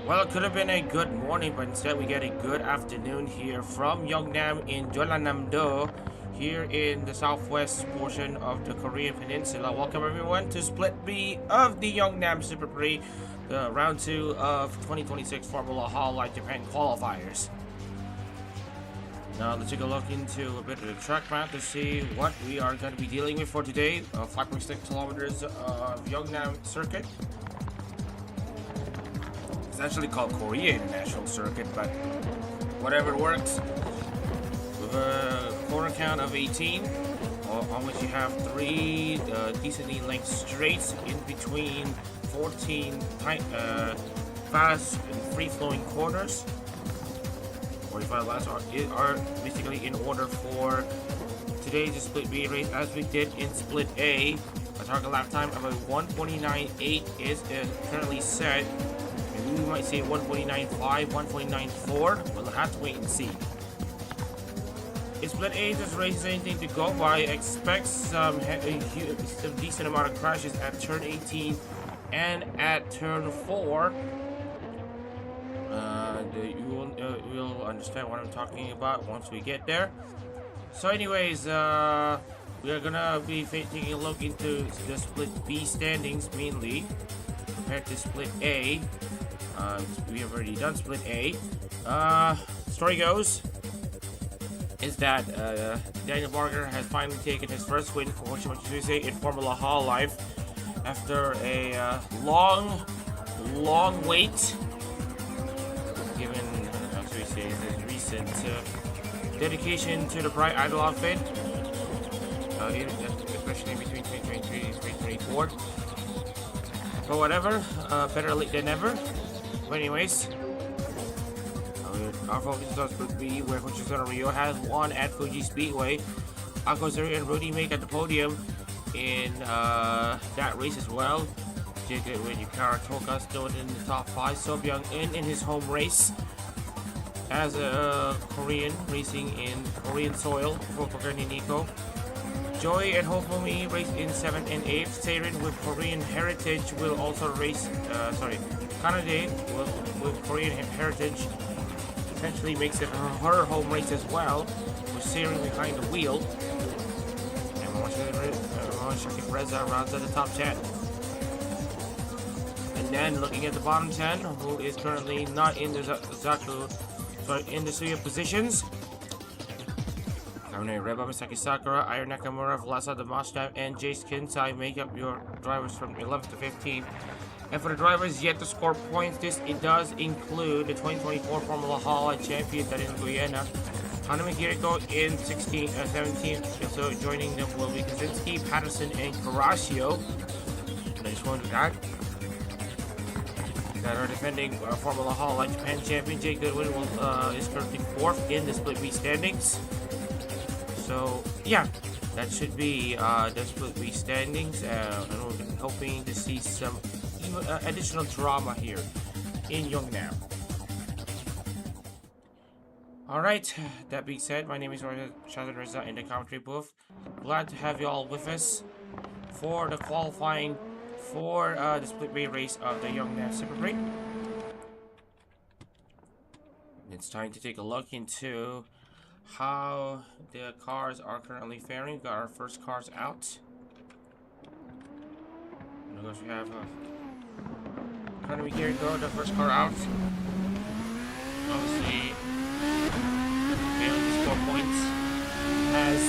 Well, it could have been a good morning, but instead we get a good afternoon here from Yeongnam in Jeollanam-do, here in the southwest portion of the Korean Peninsula. Welcome everyone to Split B of the Yeongnam Super Prix, the round 2 of 2026 Formula Hololive Japan Qualifiers. Now let's take a look into a bit of the track map to see what we are going to be dealing with for today. 5.6 kilometers of Yeongnam Circuit. It's actually called Korea International Circuit, but whatever works. With a corner count of 18, on which you have 3 decently length straights in between 14 tight, fast and free-flowing corners. 45 laps are basically in order for today's Split B race, as we did in Split A. A target lap time of a 1:49.8 is currently set. Maybe we might say 1:49.5, 1:49.4. We'll have to wait and see. If Split A doesn't race anything to go by, expect some decent amount of crashes at turn 18 and at turn 4. You will understand what I'm talking about once we get there. So anyways, we are gonna be taking a look into the Split B standings mainly compared to Split A. We have already done Split A. Story goes is that Daniel Barger has finally taken his first win for Honshi Matsuuse in Formula Hololive after a long wait, given Matsuise's recent dedication to the bright idol outfit, especially between 2023 and 2024. But whatever, better late than never. But anyways, our focus on Split B, where Hoshizuna Ryo has won at Fuji Speedway. Akozuri and Rudy make at the podium in that race as well. Jacob with Yukara Toka still in the top 5. Sobyung in his home race as a Korean racing in Korean soil for Kokani Nico. Joy and Hofumi race in 7th and 8th. Seirin with Korean heritage will also race. Kanade with Korean heritage essentially makes it her home race as well, with Seirin behind the wheel. And Shaki Reza rounds at the top 10. And then looking at the bottom 10, who is currently not in the in the Suya positions. Kamune Reba, Misaki Sakura, Iron Nakamura, Vlasa Damashtab, and Jace Kinsai make up your drivers from 11th to 15th. And for the drivers yet to score points, it does include the 2024 Formula Hololive champion Daniel Guyena, Hanami Kiriko in 17th. So joining them will be Kaczynski, Patterson, and Caraccio. Nice one to that. That are defending Formula Hololive Japan champion Jay Goodwin is currently 4th in the Split B standings. So yeah, that should be the Split B standings, and we're hoping to see some additional drama here in Yeongnam. Alright, that being said, my name is Shazan Reza in the commentary booth. Glad to have you all with us for the qualifying for the Split B race of the Yeongnam Super Break. It's time to take a look into how the cars are currently faring. We've got our first cars out. And of course we have Hanami Kiriko, the first car out. Obviously, failing to score points has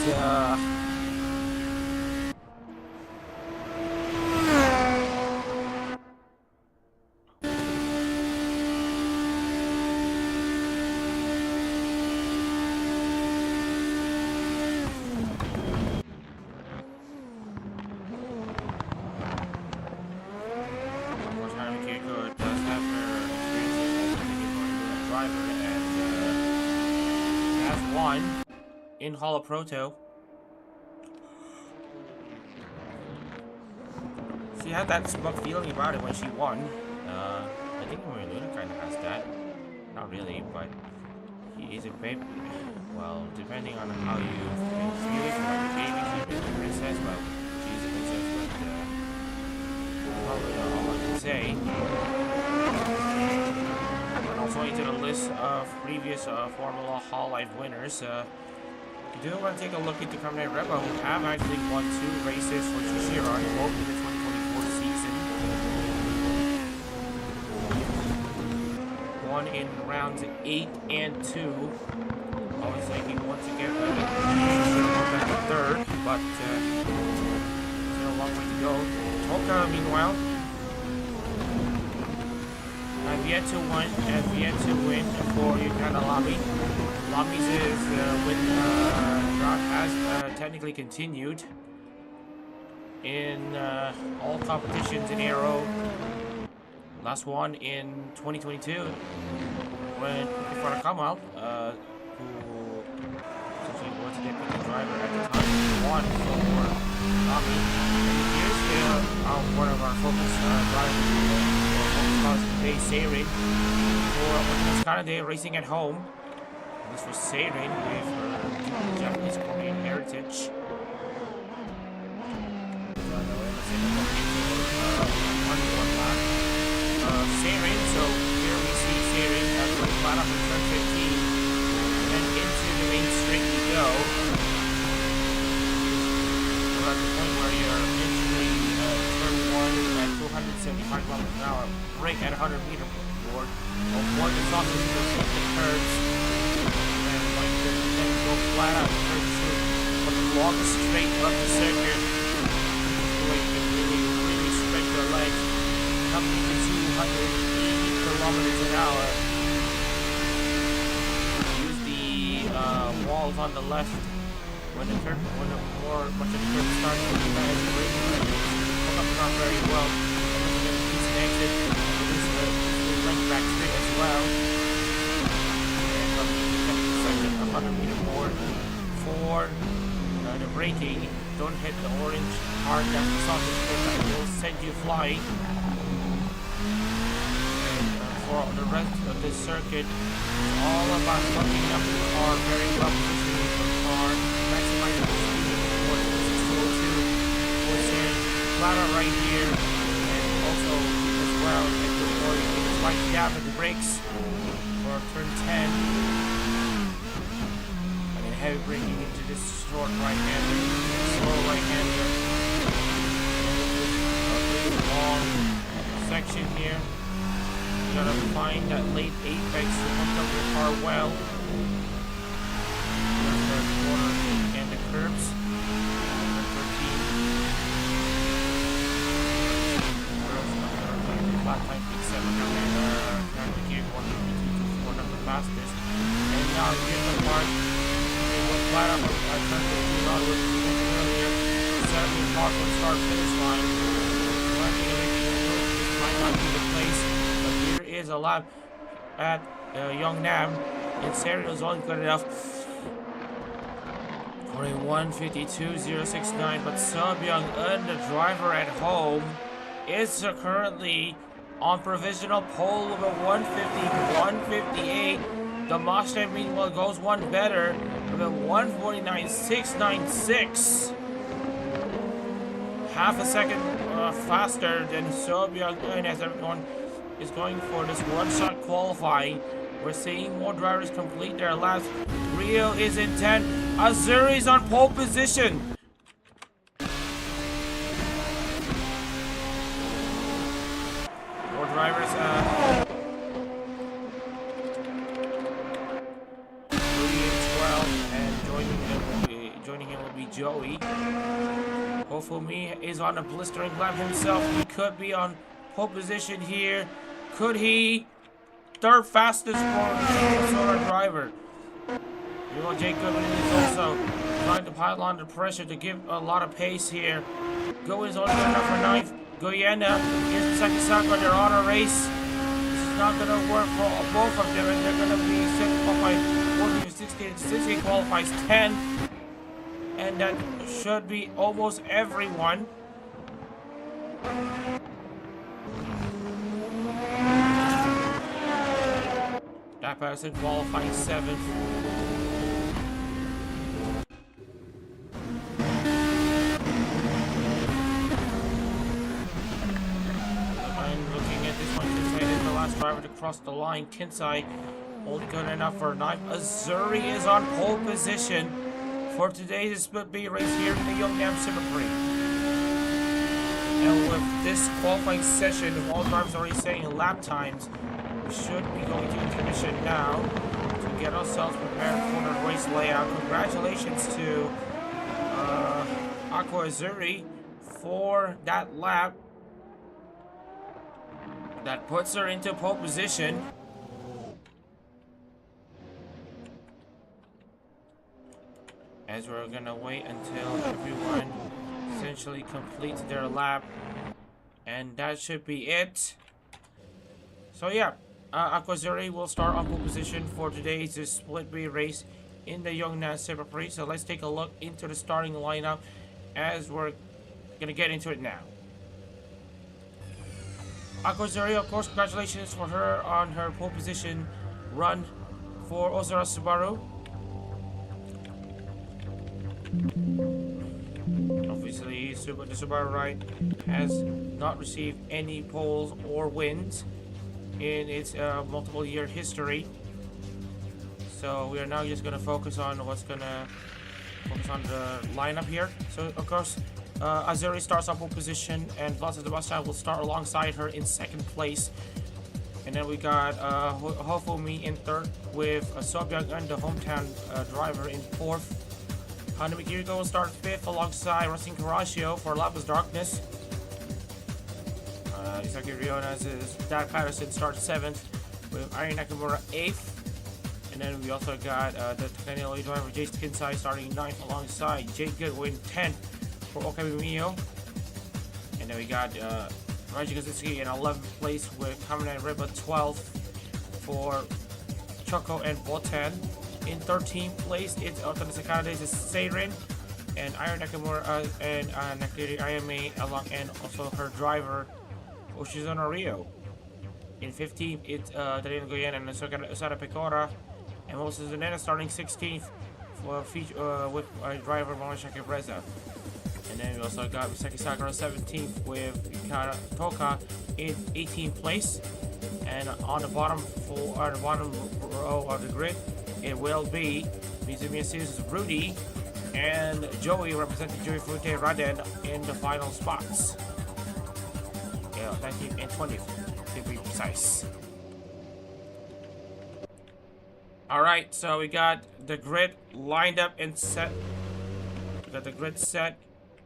in Holo Proto. She had that smug feeling about it when she won. I think Maria Luna kind of has that. Not really, but he is a baby. Well, depending on how you feel it, like a baby, she is a princess. Well, she's a princess, but probably not all I can say. And also into the list of previous Formula Hololive winners. We do want to take a look into Kamune Reba, who have actually won 2 races for Chishira in both of the 2024 season. One in rounds 8 and 2. Obviously, he wants to get back to 3rd, but still a long way to go. Toka, meanwhile, have yet to win for Yukana Lobby. Lobby's win drought has technically continued in all competitions in Aero. Last one in 2022 when Kifara Kamal, who essentially was a deputy driver at the time, won for Lobby. And here's one of our focus drivers for Focus Cars today, Seirin, for Kanade racing at home. this was Seirin with her Japanese Korean heritage. Seirin, so here we see Seirin going flat up in turn 15, and into the main straight we go. We're at the point where you're entering turn 1 at 275 kilometers an hour, brake at 100 meter board, avoid the softness to the curves, and like then go flat out in turn 2 for the longest straight of the circuit, where you can really spread your legs, coming to 280 kilometers an hour. Use the walls on the left when much of the curve starts to be bad. Hook up not very well. And then we're going to use an exit and reduce the length back straight as well. And from the section 100 meter board for the braking, don't hit the orange hard left socket that will send you flying. For the rest of this circuit, it's all about fucking up the car, very well positioning the car, maximizing the speed towards the 602, towards here, flat out right here, and also as well, and before you get a slight gap at the brakes for turn 10, and then heavy braking into this short right-hander, slow right-hander, and this long section here. You gotta find that late apex to hook up your car well. There's the corner and the curbs. Number 13. Flat time speed 7 trying to give 152 to 4 number fastest. And now here's the part. It went flat up at turn 15 onwards as we mentioned earlier. 70 car from start finish line. This might not be the place. Is a lap at Yeongnam, and Seirin is only good enough for a 152.069, but Seobyung and the driver at home is currently on provisional pole with a 150.158. The Mustang meanwhile goes one better with a 149.696. Half a second faster than Seobyung, and as everyone is going for this one-shot qualifying. We're seeing more drivers complete their laps. Rio is in 10. Azuri's on pole position. More drivers. Rudy in 12, and joining him will be Joey. Hopefully, is on a blistering lap himself. He could be on pole position here. Could he? Third fastest for Minnesota driver. You know, Jake Goodwin is also trying to pile on the pressure to give a lot of pace here. Goodwin is only good enough for 9th. Goyena is the second Sakura. They're on a race. This is not going to work for both of them, and they're going to be second qualified 14 to 16 qualifies 10. And that should be almost everyone. That person qualifying 7th. I'm looking at this one. Kinsai is the last driver to cross the line. Kinsai only good enough for 9th. Azuri is on pole position for today's Split B race here in the Yeongnam Super Prix. And with this qualifying session of all drivers already saying lap times, we should be going to intermission now to get ourselves prepared for the race layout. Congratulations to Aqua Azuri for that lap. That puts her into pole position. As we're gonna wait until everyone essentially completes their lap, and that should be it. So yeah, Aqua Azuri will start on pole position for today's Split B race in the Yeongnam Super Prix. So let's take a look into the starting lineup as we're gonna get into it now. Aqua Azuri, of course, congratulations for her on her pole position run for Ozora Subaru. Obviously, the Subaru ride has not received any poles or wins in its multiple year history. So we are now just gonna focus on the lineup here. So of course, Azuri starts on pole position, and Vlasa Sebastian will start alongside her in second place. And then we got Hofumi in third, with Sobyang-eun, the hometown driver, in fourth. Hanami Kiriko will start fifth alongside Racing Karashio for Lapis Darkness. Isaki Riona's Dad Patterson starts seventh, with Ari Nakamura eighth. And then we also got the Takanelli driver Jace Kinsai starting ninth alongside Jake Goodwin 10th for Okabe. And then we got Raji Kazuki in 11th place with Kamen Riba 12th for Choco and Botan. In 13th place, it's Otani Sakada's Seirin and Iron Nakamura and Nakiri Ayame along, and also her driver Oshizuna Rio. In 15th, it's Darina Goyen and Osada Pecora. And Moses Zanetta starting 16th for with driver Momoshiki Reza. And then we also got Misaki Sakura 17th with Ikara Toka in 18th place. And on the bottom row of the grid, it will be Mizumiya Series' Rudy and Joey representing Joey Fute Raden in the final spots. Yeah, 19th and 20th to be precise. Alright, so we got the grid lined up and set. We got the grid set.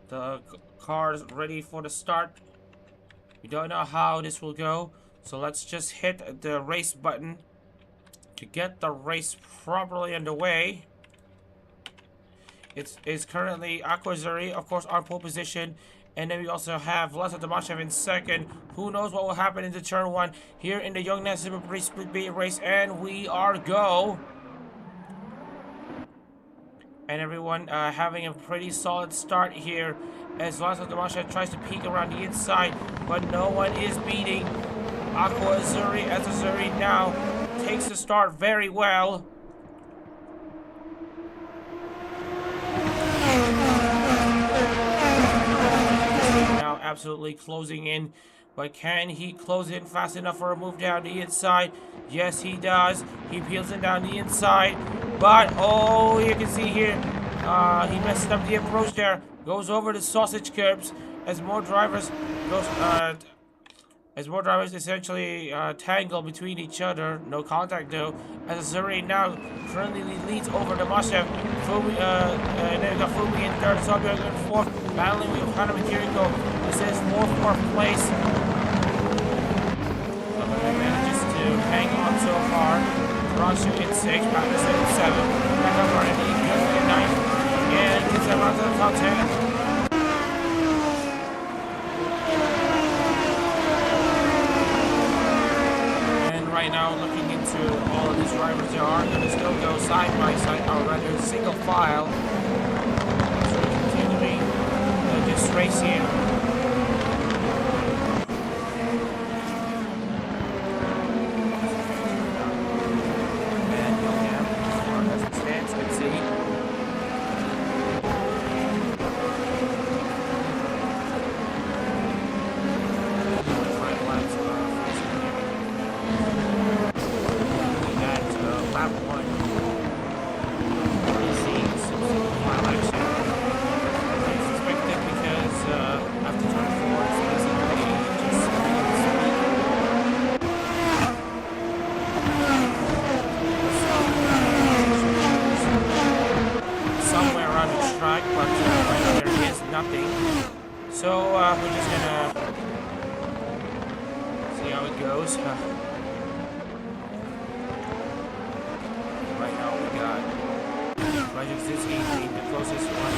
The cars ready for the start. We don't know how this will go, so let's just hit the race button to get the race properly underway. It's currently Aquazuri, of course, on pole position. And then we also have Vlasa Tomashev in second. Who knows what will happen in the turn one here in the Yeongnam Super Pre Split B race. And we are go. And everyone having a pretty solid start here as Vlasa Tomashev tries to peek around the inside. But no one is beating Aqua Azuri, as Azuri now takes the start very well. Absolutely closing in, but can he close in fast enough for a move down the inside? Yes, he does. He peels it down the inside, but oh, you can see here, he messed up the approach there. Goes over the sausage curbs as more drivers essentially tangle between each other. No contact though, as Azuri now currently leads over the Mashev. Fumi, and then we got Fumi in third, Sobio in fourth, battling with Hanami Kiriko. This is fourth place. Sobio manages to hang on so far. Ranshu in sixth, Patterson in seventh, Nakamura in eighth, in ninth, and Kinsa runs to the top 10. Right now, looking into all of these drivers, they are going to still go side by side, or rather single file. So continuing this race here. And Yeongnam, as it stands, you can see. So we're just gonna see how it goes. Right now we got Rajiv Zitsky being the closest one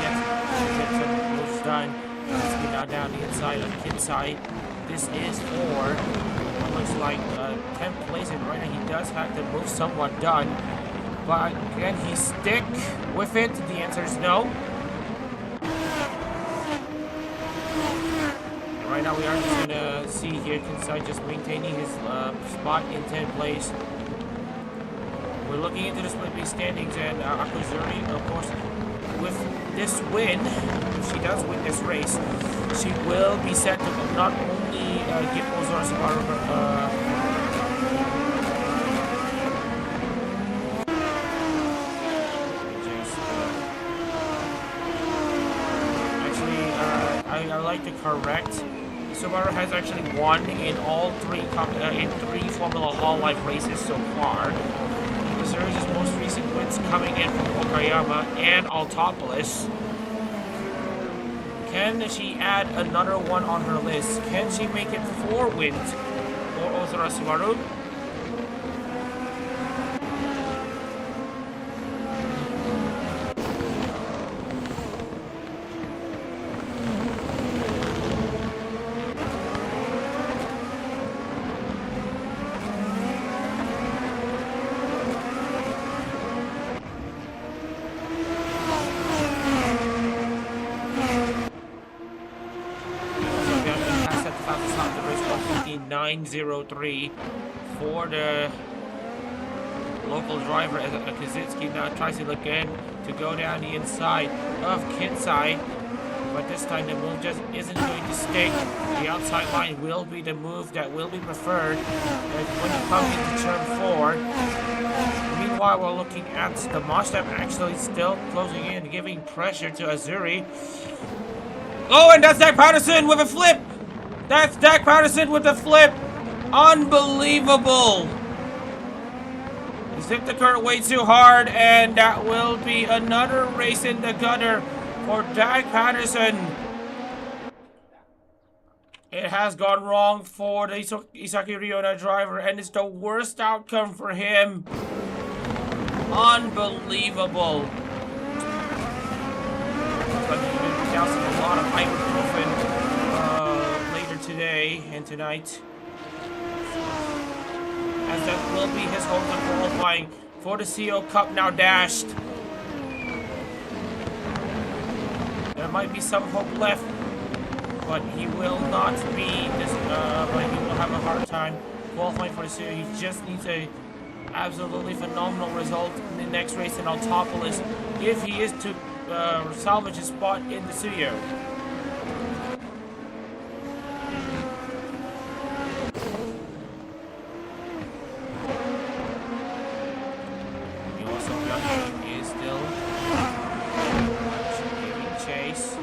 yet to get some moves done. Zitsky now down the inside of Kinsai. This is for what looks like 10th place, and right now he does have the move somewhat done. But can he stick with it? The answer is no. Right now we are just gonna see here Kinsai just maintaining his spot in 10th place. We're looking into the split B standings, and Akuzuri, of course, with this win, if she does win this race, she will be set to not only give Ozora Subaru I like to correct. Subaru has actually won in all three Formula Hololive races so far. The series' most recent wins coming in from Okayama and Altopoulos. Can she add another one on her list? Can she make it 4 wins for Ozora Subaru? .903 for the local driver as Kaczynski now tries to again to go down the inside of Kinsai, but this time the move just isn't going to stick. The outside line will be the move that will be preferred when you come into turn 4. Meanwhile, we're looking at the Mustang actually still closing in, giving pressure to Azuri. Oh, and that's Dak Patterson with a flip! That's Dak Patterson with the flip! Unbelievable! He zipped the current way too hard, and that will be another race in the gutter for Dak Patterson. It has gone wrong for the Isaki Ryona driver, and it's the worst outcome for him. Unbelievable. But he's been dousing a lot of ibuprofen later today and tonight. As that will be his hopes of qualifying for the CO Cup now dashed. There might be some hope left, but he will not be this. But he will have a hard time qualifying for the CO. He just needs a absolutely phenomenal result in the next race in Altopoulos if he is to salvage his spot in the studio. Is still giving chase.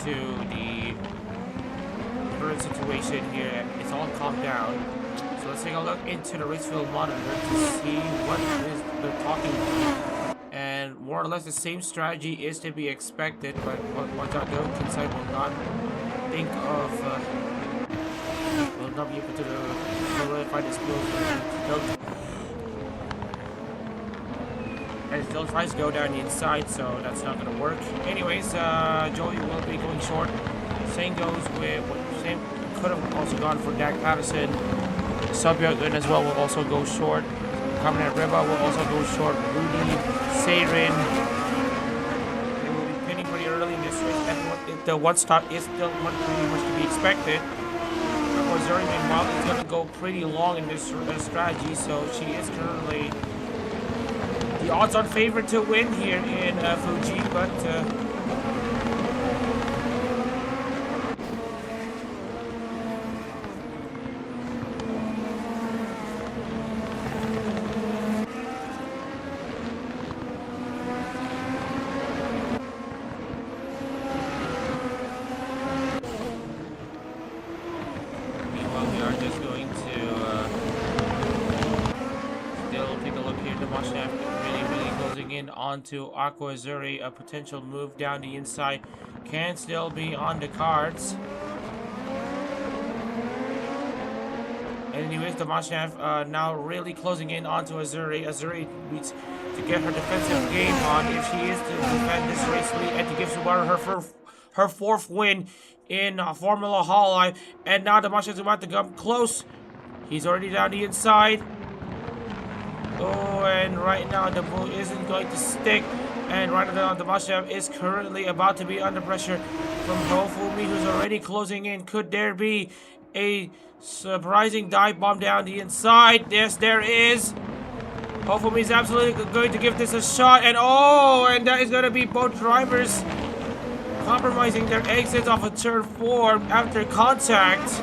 To the current situation here, it's all calmed down. So let's take a look into the racefield monitor to see what is they're talking about. And more or less the same strategy is to be expected, but what Kinsai will not think of, will not be able to solidify this move. And still tries to go down the inside, so that's not going to work. Anyways, Joey will be going short. Same goes with what same could have also gone for Dak Patterson. Subyotun as well will also go short. Cameron Riba will also go short. Rudy, Seirin. They will be pinning pretty early in this race. And the one stop is still pretty much to be expected. Of course, Zuri meanwhile is going to go pretty long in this strategy, so she is currently the odds-on favorite to win here in Fuji, but meanwhile we are just going to still take a look here. The Mustang really closing in onto Aqua Azuri. A potential move down the inside can still be on the cards. anyways, Damashev now really closing in onto Azuri. Azuri needs to get her defensive game on if she is to defend this race lead and to give Subaru her fourth win in Formula Hololive. And now Damashev is about to come close. He's already down the inside. Oh, and right now the bull isn't going to stick. And right now Damashev is currently about to be under pressure from Hofumi, who's already closing in. Could there be a surprising dive bomb down the inside? Yes, there is. Hofumi is absolutely going to give this a shot. And oh, and that is going to be both drivers compromising their exits off of turn 4 after contact.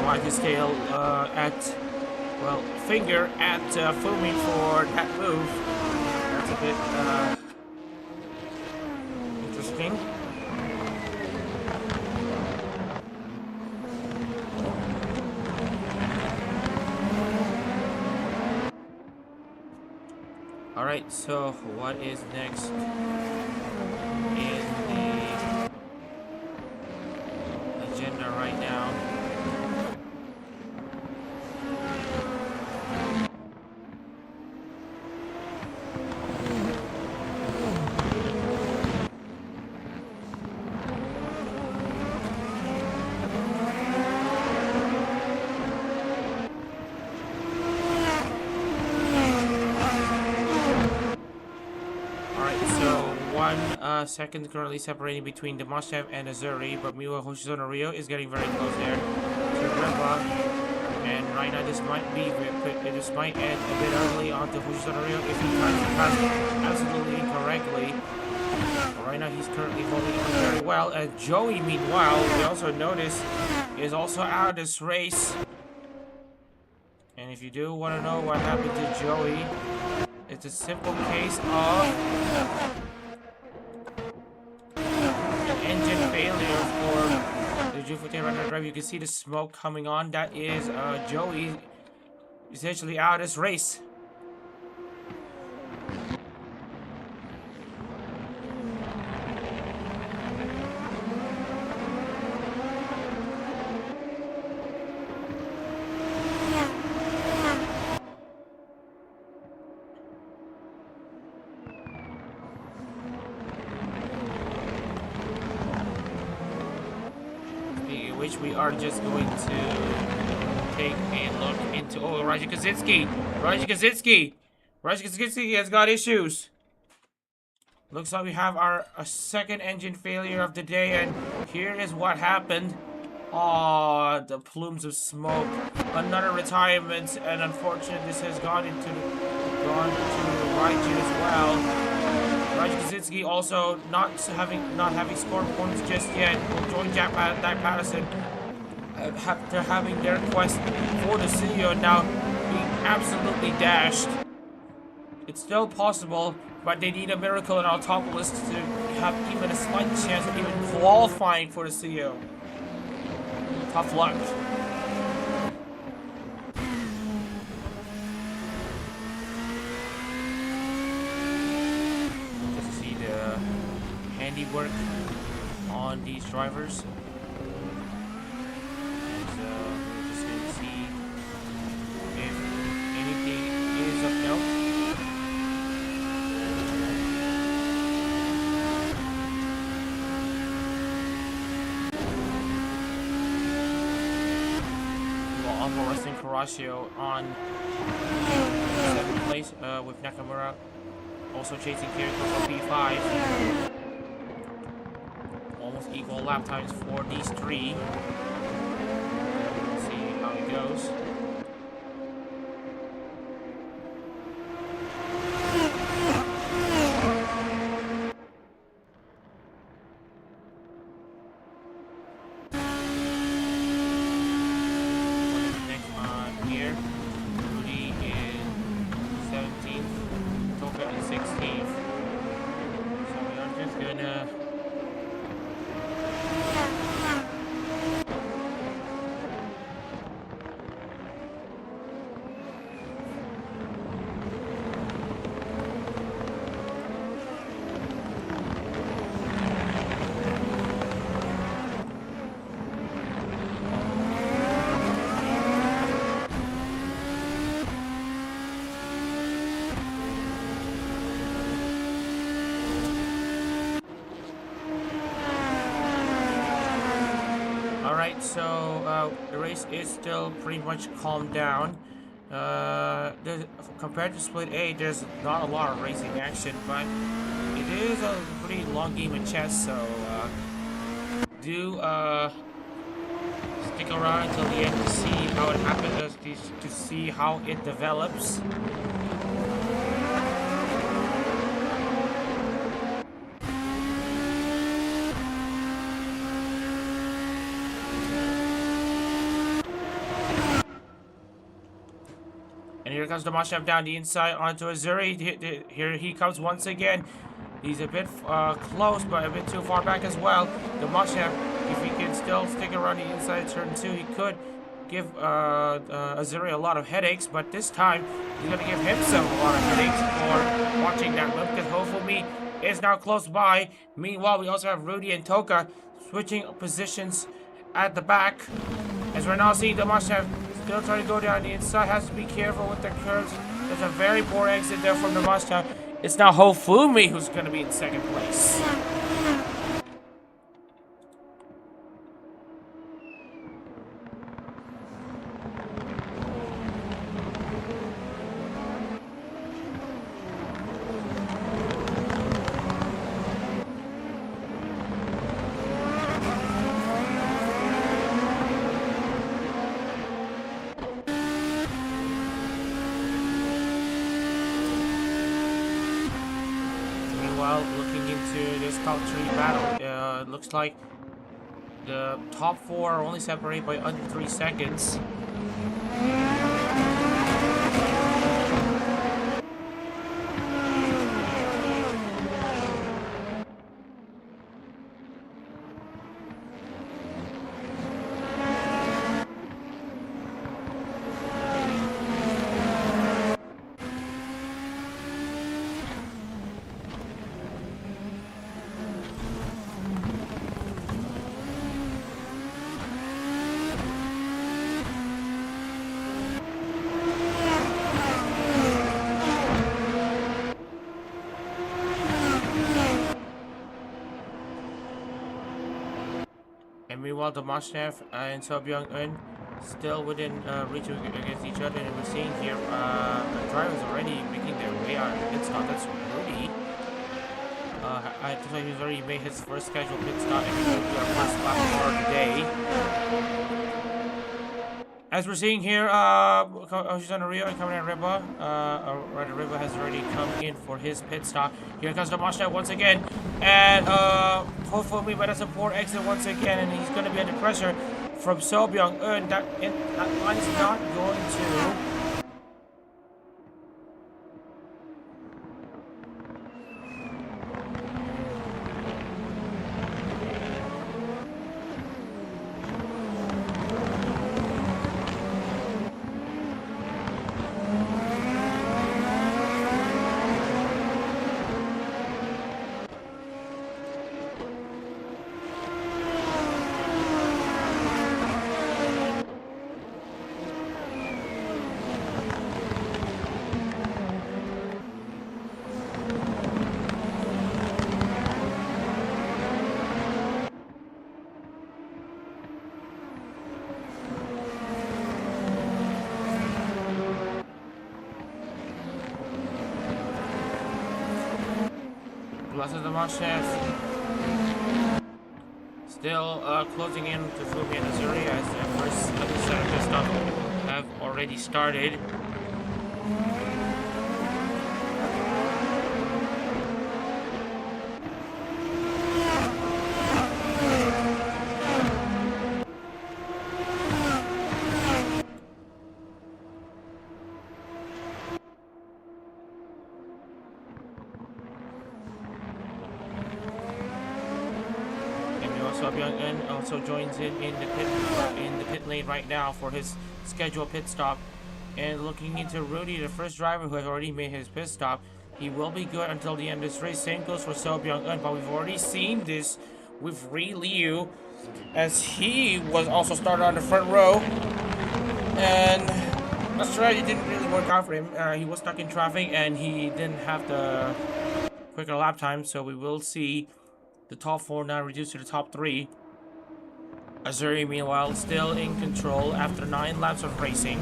Wag his tail finger at Fumi for that move. That's a bit interesting. Alright, so what is next in the agenda right now? Second currently separating between Damashev and Azuri, but meanwhile Hoshizuna Rio is getting very close there to Remba. And right now this might end a bit early onto Hoshizuna Rio if he tries to pass absolutely incorrectly. But right now he's currently holding it very well. And Joey, meanwhile, we also notice, is also out of this race. And if you do want to know what happened to Joey, it's a simple case of engine failure for the Jufute Runner Drive. You can see the smoke coming on. That is Joey essentially out of this race. Which we are just going to take a look into. Oh, Raji Kaczynski has got issues. Looks like we have our second engine failure of the day, and here is what happened. Oh, the plumes of smoke. Another retirement, and unfortunately, this has gone to Raji as well. Raji Kaczynski also not having scored points just yet will join Jack Patterson after having their quest for the CEO now being absolutely dashed. It's still possible, but they need a miracle in our top list to have even a slight chance of even qualifying for the CEO. Tough luck. Handiwork on these drivers. And we're just going to see if anything is of note. Well, Alpha Wrestling Caraccio on 7th place with Nakamura also chasing Kiriko for P5. Almost equal lap times for these three. Let's see how it goes. Next on here, Rudy is 17th, Toka is 16th. So we are just gonna Alright, so the race is still pretty much calmed down. Compared to Split A, there's not a lot of racing action, but it is a pretty long game of chess, so do stick around until the end to see how it happens, to see how it develops. Here comes Tomashev down the inside onto Azuri. Here he comes once again. He's a bit close, but a bit too far back as well. Tomashev, if he can still stick around the inside turn 2, he could give Azuri a lot of headaches. But this time, he's going to give himself a lot of headaches for watching that loop, because Hofumi is now close by. Meanwhile, we also have Rudy and Toka switching positions at the back. As we're now seeing Tomashev still trying to go down the inside, has to be careful with the curves. There's a very poor exit there from Tomashev. It's now Hofumi who's going to be in second place. Looking into this top 3 battle, it looks like the top 4 are only separated by under 3 seconds. And meanwhile, Tomashev and Sobyung-eun still within reach against each other. And we're seeing here the drivers already making their way out. It's not that's Rudy. I think he's already made his first scheduled pit stop, and he's going to do our first lap for the day. As we're seeing here, she's on Rio and coming at Riba. Riba has already come in for his pit stop. Here comes Tomashev once again, and hopefully by the support exit once again, and he's going to be under pressure from Sobyung-eun. That line is not going to. Tomashev still closing in to Fumi and Azuri as the first set of pit stops have already started. Sobyung-eun also joins in the pit lane right now for his scheduled pit stop. And looking into Rudy, the first driver who has already made his pit stop, he will be good until the end of this race. Same goes for Sobyung-eun, but we've already seen this with Ri Liu, as he was also started on the front row, and the strategy didn't really work out for him. He was stuck in traffic and he didn't have the quicker lap time, so we will see the top 4 now reduced to the top 3. Azuri, meanwhile, still in control after 9 laps of racing.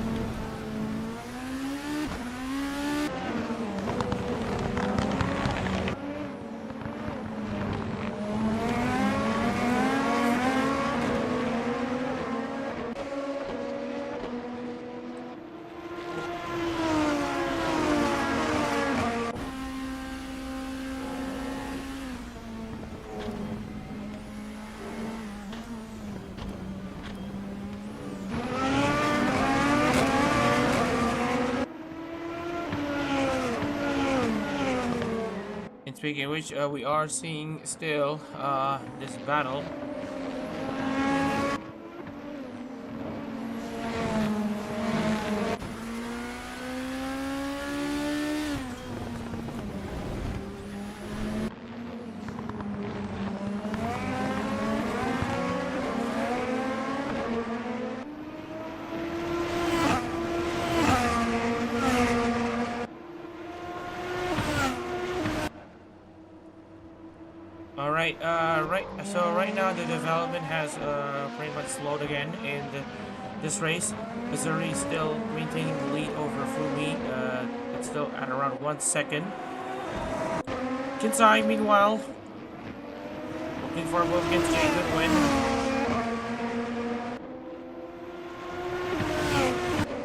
Speaking of which, we are seeing still this battle. So right now the development has pretty much slowed again in this race. Missouri still maintaining the lead over Fumi. It's still at around 1 second. Kinsai, meanwhile, looking for a move against Jay Goodwin.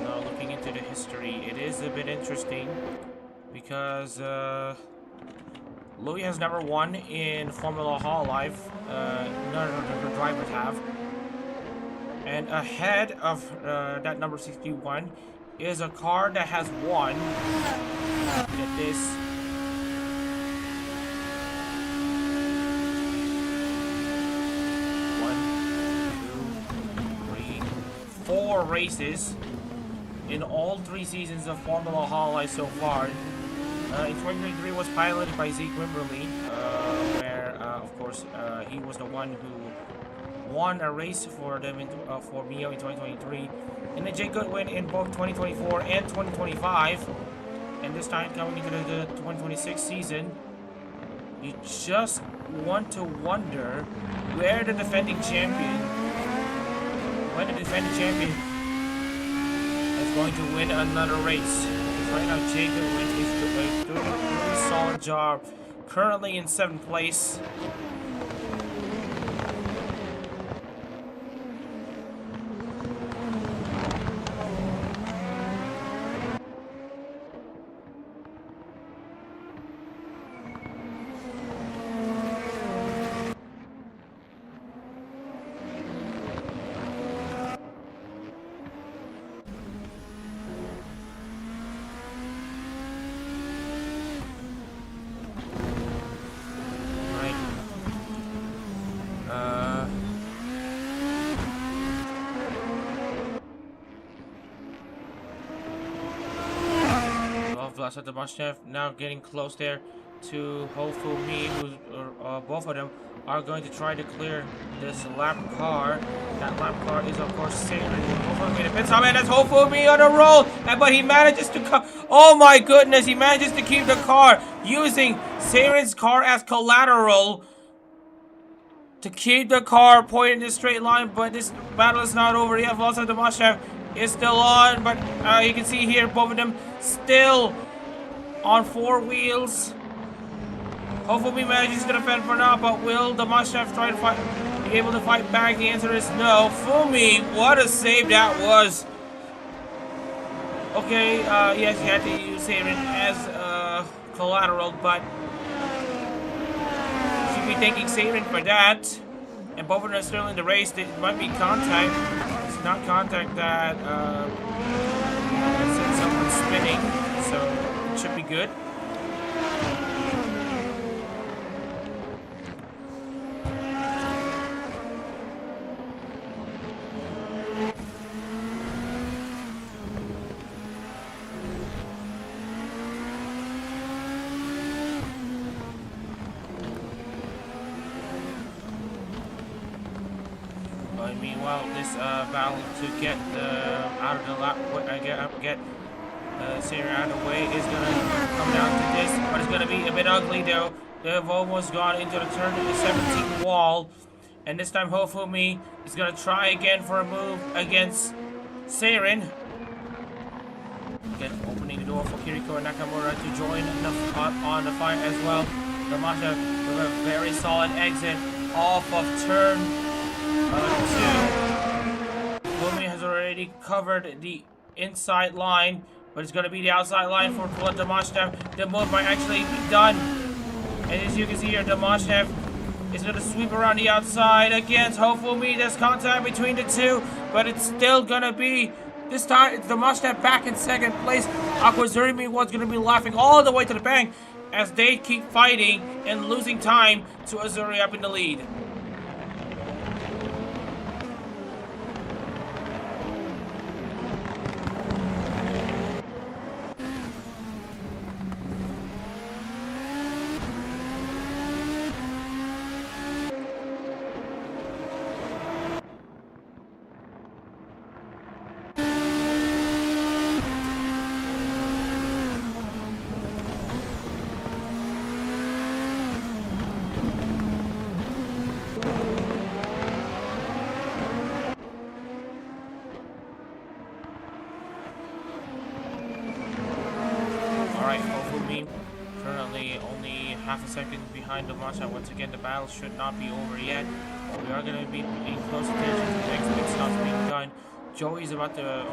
Now looking into the history, it is a bit interesting because Louis has never won in Formula Hololive. None of the drivers have. And ahead of that number 61 is a car that has won. Get this. 4 races in all 3 seasons of Formula Hololive so far. In 2023 was piloted by Zeke Wimberly, where of course he was the one who won a race for them for Mio in 2023, and then Jay Goodwin in both 2024 and 2025, and this time coming into the 2026 season. You just want to wonder where the defending champion, when the defending champion is going to win another race. Right now, Jay Goodwin is doing a really solid job. Currently in 7th place. Vlasadimashnev now getting close there to Hofumi, who's both of them are going to try to clear this lap car. That lap car is of course Saban. Hofumi to pit stop, and that's Hofumi on a roll, but he manages to oh my goodness, he manages to keep the car using Saban's car as collateral to keep the car pointed in a straight line. But this battle is not over yet. Vlasadimashnev is still on, but you can see here both of them still on 4 wheels. Hopefully manages to defend for now, but will Damashnev try to be able to fight back? The answer is no. Fumi, what a save that was. Okay, yes, you had to use Saban as collateral, but you should be thanking Saban for that. And both of them are still in the race. It might be contact. It's not contact that sends someone spinning, so it should be good. Meanwhile, this battle to get out of the lap, get Sarah out of the way is gonna come down to this, but it's gonna be a bit ugly though. They've almost gone into the turn to the 17th wall, And this time Hofumi is gonna try again for a move against Seirin. Again, opening the door for Kiriko and Nakamura to join on the fight as well. Damasha with a very solid exit off of turn 2. Hofumi has already covered the inside line, but it's gonna be the outside line for Damashev. The move might actually be done. And as you can see here, Damashev is going to sweep around the outside against Hofumi. There's contact between the two, but it's still going to be, this time, it's Damashev back in second place. Aquazurimi was going to be laughing all the way to the bank as they keep fighting and losing time to Azuri up in the lead. Currently only half a second behind Damasha. Once again, the battle should not be over yet. We are going to be paying close attention to the next pit stops being done. Joey's about to...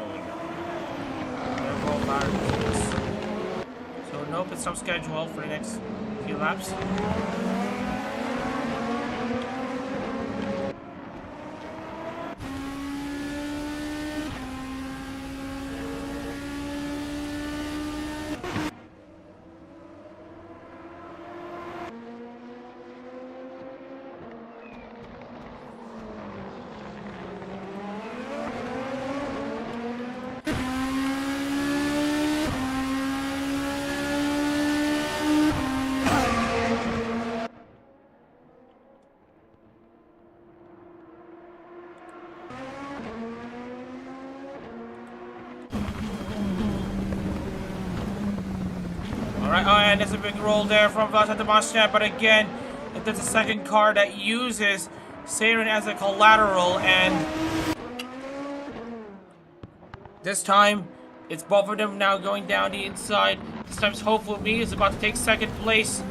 So no pit stop schedule for the next few laps. Alright, oh, and there's a big roll there from Vlasa Damashev, but again, there's a second car that uses Seirin as a collateral, and this time, it's both of them now going down the inside. This time, Hofumi is about to take second place.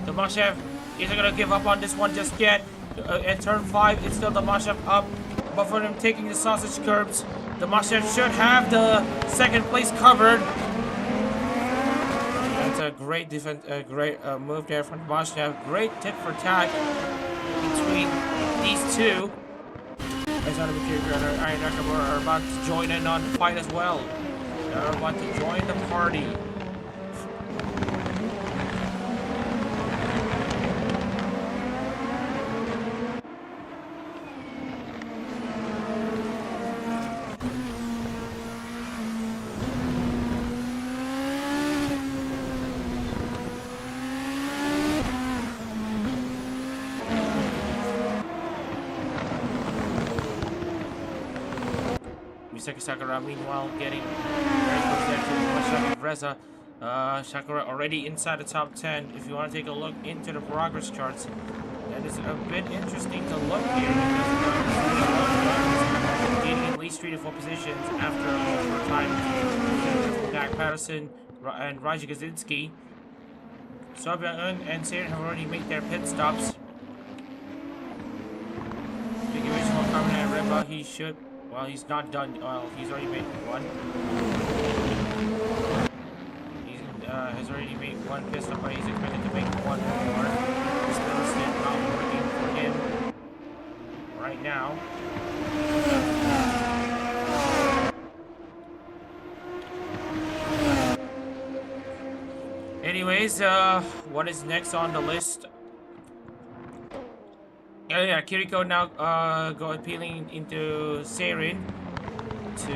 Damashev isn't going to give up on this one just yet. At turn 5, it's still Damashev up. Both of them taking the sausage curbs. Damashev should have the second place covered. That's a great defense, move there from Damashev. Great tip for tack between these two. As Adak-RMS and Iron Nakamura are about to join in on the fight as well. They're about to join the party. Sakura meanwhile getting very close there to Masaki Reza. Sakura already inside the top 10. If you want to take a look into the progress charts, that is a bit interesting to look here because gaining at least 3 to 4 positions after a short time. Dak Patterson and Raji Kaczynski. Sobyang and Seirin have already made their pit stops. Big original comment at Reba, he should. Well, he's not done. Well, he's already made one. He has already made one pit stop, but he's expected to make one more. Still not working for him right now. Anyways, what is next on the list? Yeah, Kiriko now go appealing into Seirin to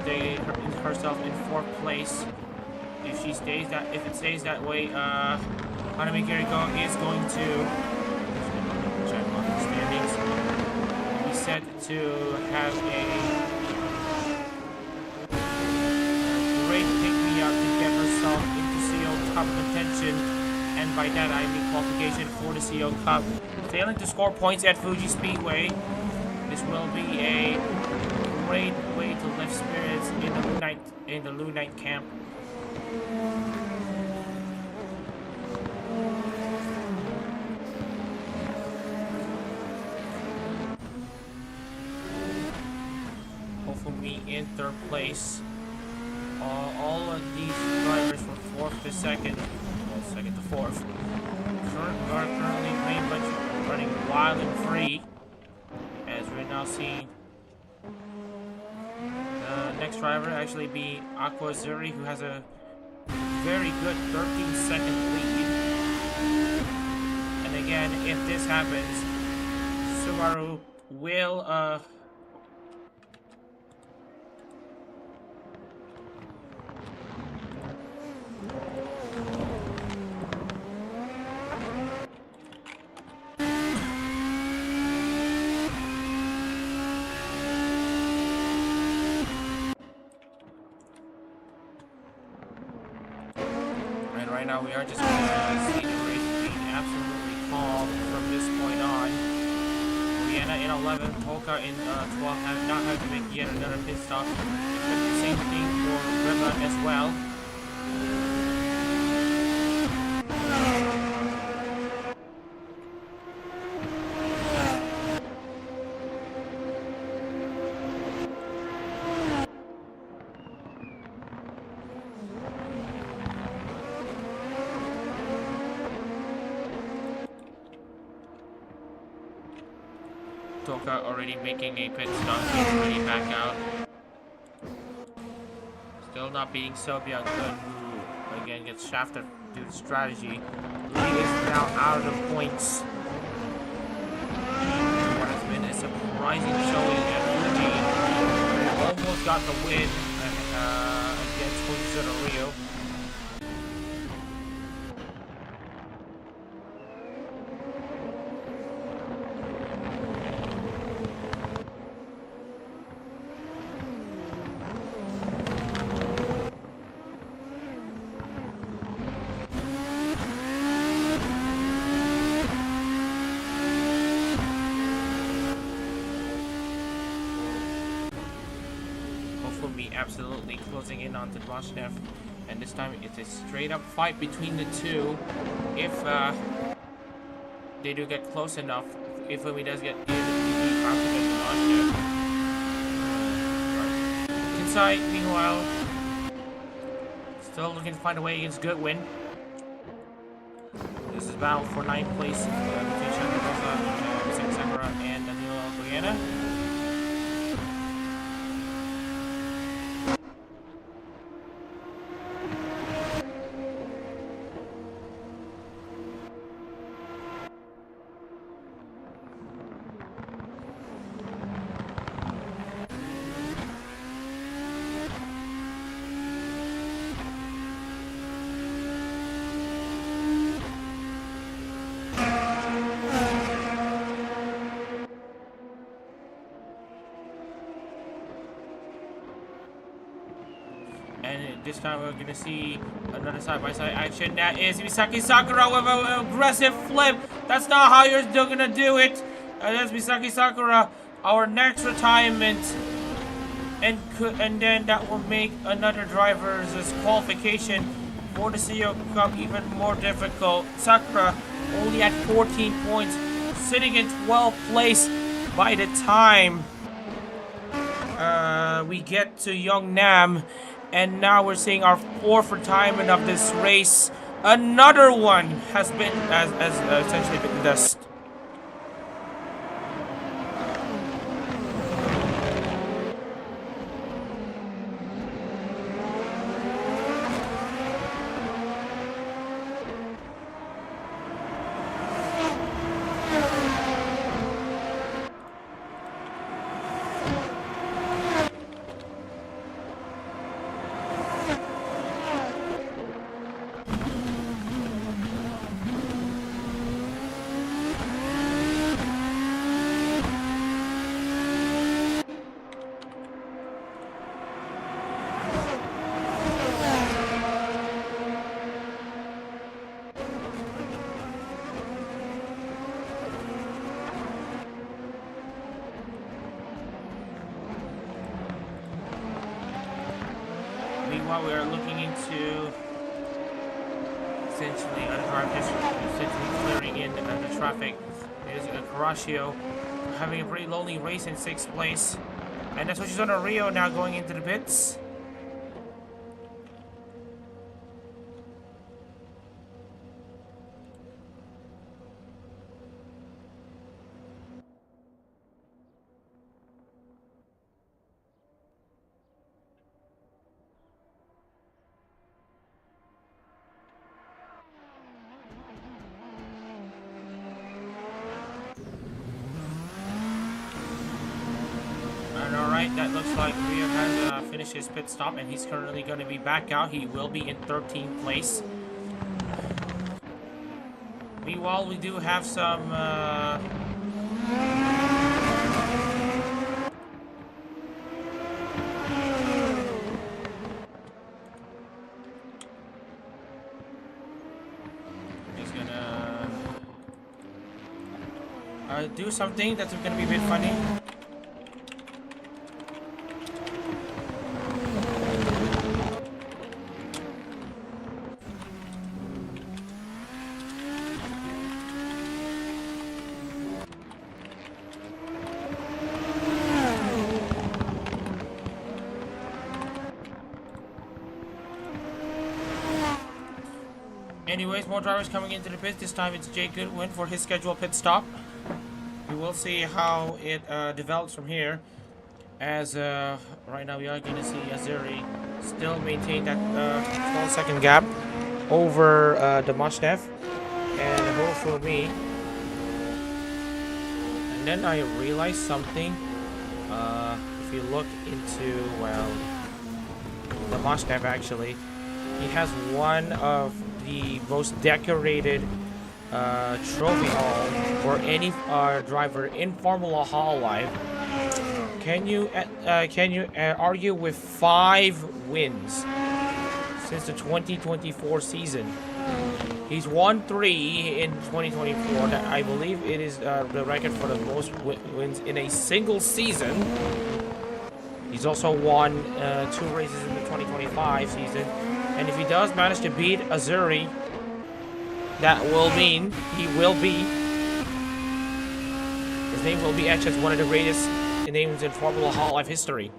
stay herself in 4th place. If it stays that way, Hanami Kiriko is going to check on the standings. Be set to have a great pick-me-up to get herself into CO top contention and by that I mean qualification for the CO Cup. Failing to score points at Fuji Speedway, this will be a great way to lift spirits in the Lunite camp. Hopefully in third place. All of these drivers from fourth to second, well, second to fourth, are currently pretty much running wild and free, as we're now seeing the next driver actually be Aqua Zuri, who has a very good 13-second lead. And again, if this happens, Subaru will right now we are just going to see the race being absolutely calm from this point on. Vienna in 11, Polka in 12 have not had to make yet another pit stop. Expect the same thing for Riva as well. Toka already making a pit stop, he's already back out. Still not beating Sobia Good, who again gets shafted due to strategy. Lee is now out of the points. What has been a surprising showing at Fuji. Almost got the win against Fujitsu Rio. Absolutely closing in on Dvashnev, and this time it's a straight up fight between the two. If they do get close enough, if Umi does get near the Dvashnev. Inside, meanwhile, still looking to find a way against Goodwin. This is battle for 9th place between Shaka Sakura and Danilo Guyana. And this time we're gonna see another side-by-side action. That is Misaki Sakura with an aggressive flip. That's not how you're still gonna do it. That's Misaki Sakura, our next retirement. And then that will make another driver's qualification for the CEO Cup even more difficult. Sakura only at 14 points, sitting in 12th place by the time we get to Yeongnam. And now we're seeing our 4th retirement of this race. Another one has been essentially been the dust. Meanwhile, we are looking into essentially clearing in the traffic. There's Caraccio having a pretty lonely race in 6th place. And that's what she's on a Rio now going into the pits. That looks like Rio has finished his pit stop, and he's currently going to be back out. He will be in 13th place. Meanwhile, we do have some he's gonna do something that's gonna be a bit funny. Anyways, more drivers coming into the pits. This time it's Jay Goodwin for his scheduled pit stop. We will see how it develops from here. As right now we are going to see Azuri still maintain that 12-second gap over Damashnev and Hofumi. And then I realized something. If you look into, well, Damashnev actually, he has one of the most decorated trophy hall for any driver in Formula Hololive. Can you argue with 5 wins since the 2024 season? He's won 3 in 2024. That I believe it is the record for the most wins in a single season. He's also won 2 races in the 2025 season. And if he does manage to beat Azuri, that will mean his name will be etched as one of the greatest names in Formula Hololive history.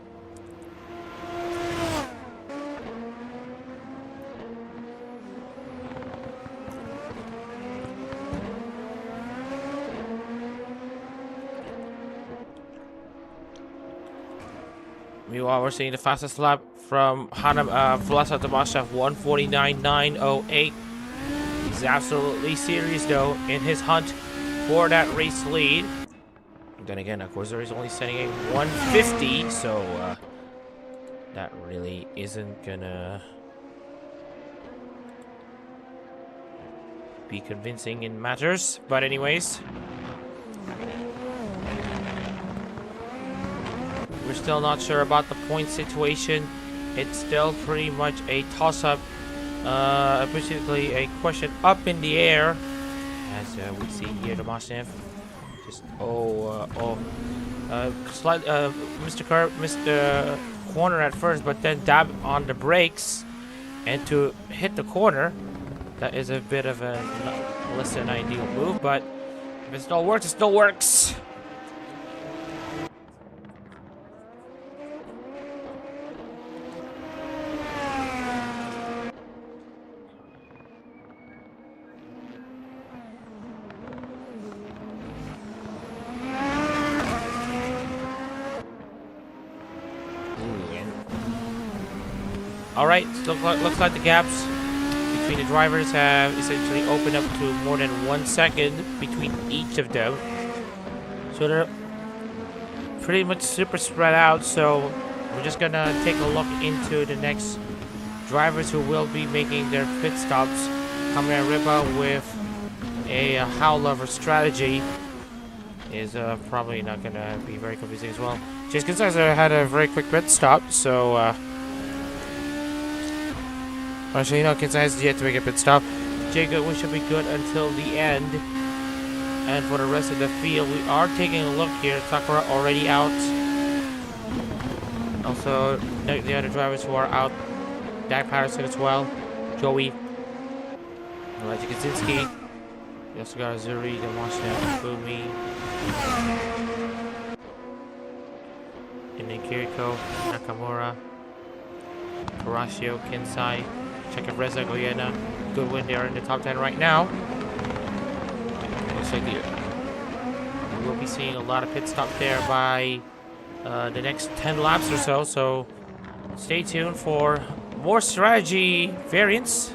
Meanwhile, we're seeing the fastest lap from Vlasa Damashnev, 1:49.908. He's absolutely serious though in his hunt for that race lead. Then again, of course, there is only setting a 150, so that really isn't gonna be convincing in matters. But anyways, we're still not sure about the point situation. It's still pretty much a toss-up, basically a question up in the air. As we see here, Damashnev just Mr. Corner at first, but then dab on the brakes, and to hit the corner, that is a bit of a less than ideal move. But if it still works, it still works. Alright, looks like the gaps between the drivers have essentially opened up to more than 1 second between each of them. So they're pretty much super spread out, so we're just gonna take a look into the next drivers who will be making their pit stops. Kamerariba with a Howlover strategy is probably not gonna be very convincing as well. Chase Gonzaga had a very quick pit stop, so actually, no, Kansas has yet to make a pit stop. Jay Goodwin should be good until the end. And for the rest of the field, we are taking a look here. Sakura already out. Also, the other drivers who are out Dak Patterson as well. Joey. Elijah Kaczynski. We also got Azuri, Demoshev, Fumi. And then Kiriko, Nakamura, Karashio, Kinsai, Reza, Goyena. Good win. They are in the top 10 right now. Looks like we will be seeing a lot of pit stop there by the next 10 laps or so. So stay tuned for more strategy variants.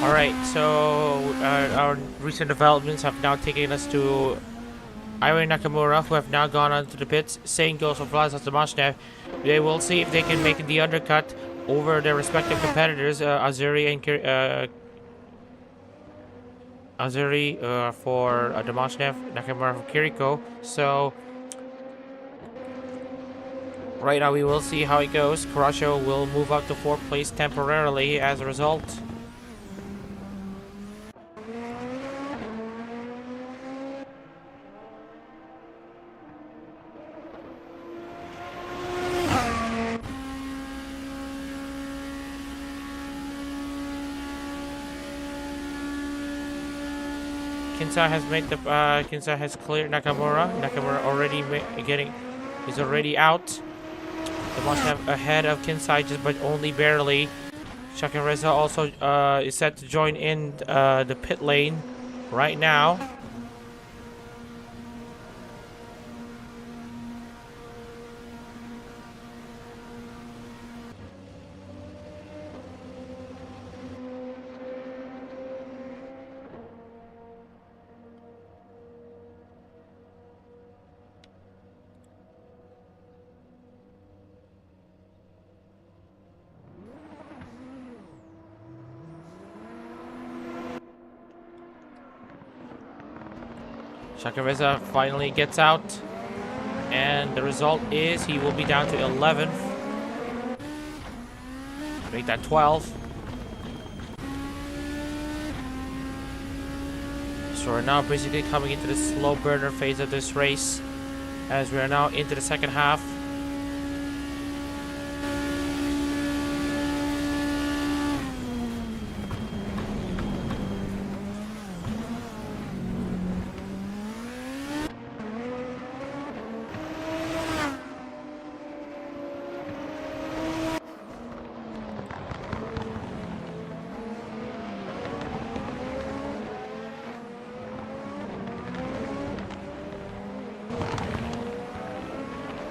Alright, so our recent developments have now taken us to Ira and Nakamura, who have now gone onto the pits. Same goes for Vladas Demoshev. They will see if they can make the undercut over their respective competitors, Azuri and Azuri for Demoshev, Nakamura for Kiriko. So right now we will see how it goes. Karasho will move up to 4th place temporarily as a result. Kinsai has made the Kinsai has cleared Nakamura. Nakamura already he's already out. They must have ahead of Kinsai, just but only barely. Shaka Reza also is set to join in the pit lane right now. Chakareza finally gets out, and the result is he will be down to 11th. Make that 12. So we're now basically coming into the slow burner phase of this race, as we are now into the second half.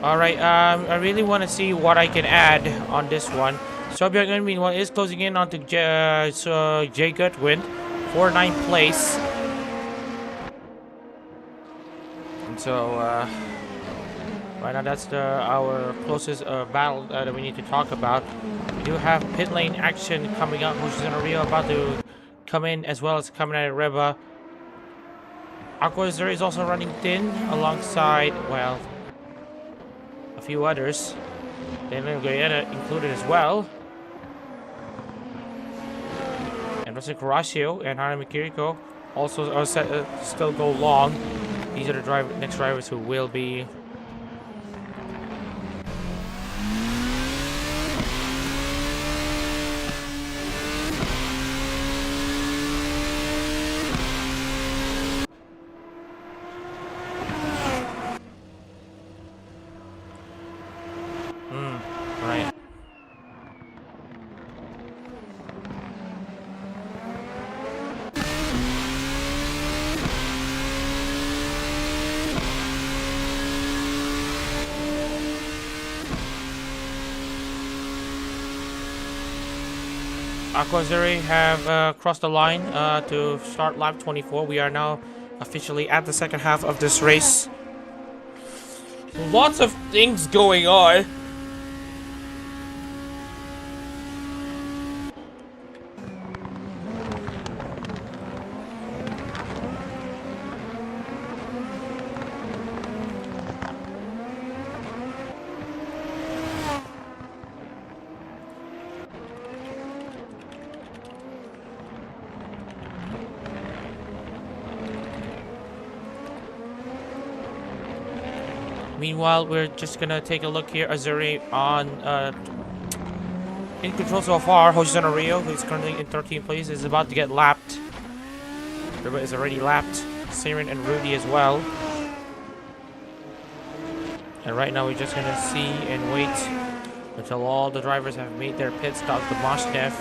Alright, I really want to see what I can add on this one. So Yeongnam is closing in onto Jay Goodwin for 9th place. And so, right now that's our closest battle that we need to talk about. We do have pit lane action coming up, which is in Rio about to come in, as well as coming out of Reba. Aquazur is also running thin alongside, well, a few others. Then Goyena included as well. And Russell Karashio and Harami Kiriko also are set still go long. These are the next drivers who will be Aquazuri have crossed the line to start lap 24. We are now officially at the second half of this race. Lots of things going on. Meanwhile, we're just gonna take a look here. Azuri on in control so far. Hoshizuna Rio, who's currently in 13th place, is about to get lapped. Everybody is already lapped. Siren and Rudy as well. And right now, we're just gonna see and wait until all the drivers have made their pit stop. The Moshnev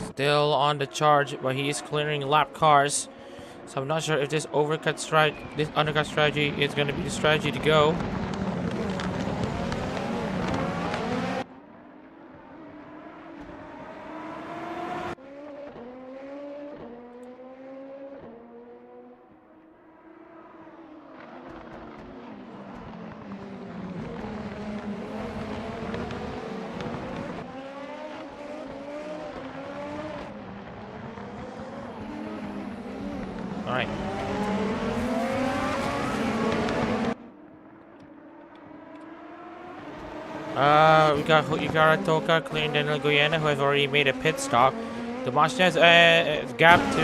still on the charge, but he is clearing lap cars. So I'm not sure if this undercut strategy is going to be the strategy to go. All right. We got Yukara Toka clearing Daniel Goyena, who have already made a pit stop. The Mashnev's gap to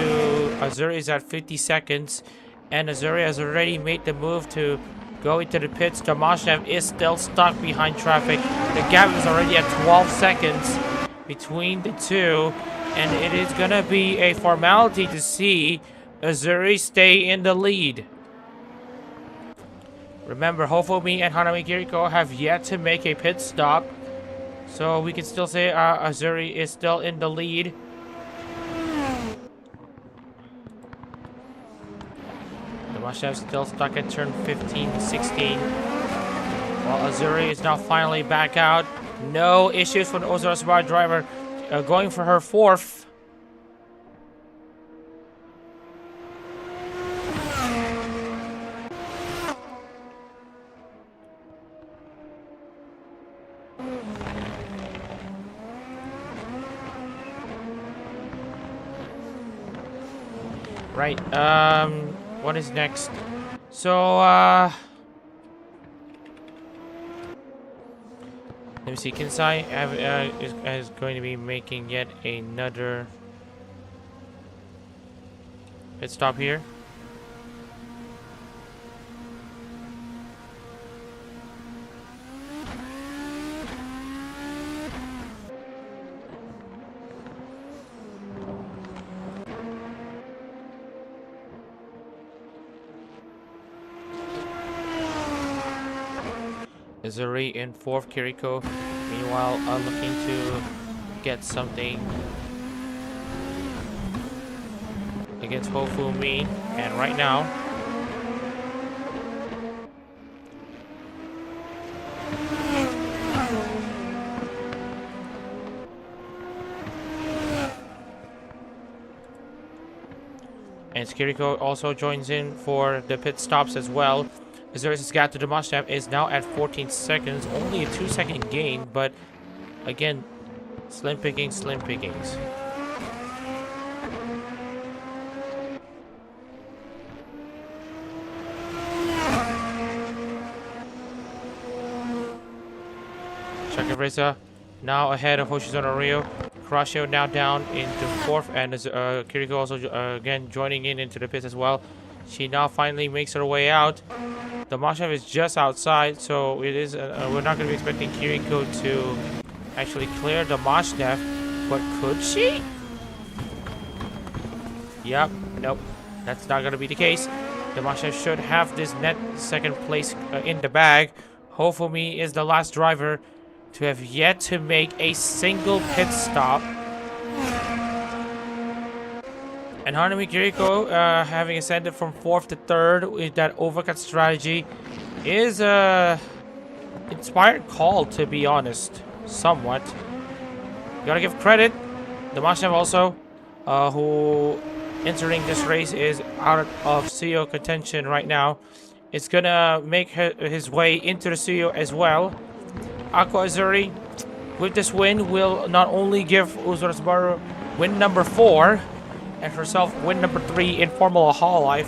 Azuri is at 50 seconds, and Azuri has already made the move to go into the pits. The Mashnev is still stuck behind traffic. The gap is already at 12 seconds between the two, and it is gonna be a formality to see Azuri stay in the lead. Remember, Hofumi and Hanami Kiriko have yet to make a pit stop, so we can still say Azuri is still in the lead. The Mashev still stuck at turn 15, 16. While Azuri is now finally back out. No issues for the Ozora Subaru driver, going for her fourth. Right, what is next? So, let me see, Kinsai is going to be making yet another pit stop here. Azuri in fourth, Kiriko meanwhile looking to get something against Hofumi, and right now and Kiriko also joins in for the pit stops as well. Azuri's gap to Demashnev is now at 14 seconds, only a 2-second gain, but again, slim pickings. Chakavreza now ahead of Hoshizuna Rio. Crashio now down into fourth, and Kiriko also again joining into the pits as well. She now finally makes her way out. The Mashev is just outside, so it is. We're not going to be expecting Kiriko to actually clear the Mashnev, but could she? Yep, nope, that's not going to be the case. The Mashnev should have this net second place in the bag. Hofumi is the last driver to have yet to make a single pit stop. And Hanami Kiriko, having ascended from fourth to third with that overcut strategy, is a inspired call, to be honest, somewhat. Gotta give credit. Damashnev also, who entering this race is out of CEO contention right now. It's gonna make his way into the CEO as well. Aqua Azuri, with this win, will not only give Uzur Subaru win number 4 and herself win number 3 in Formula Hololive,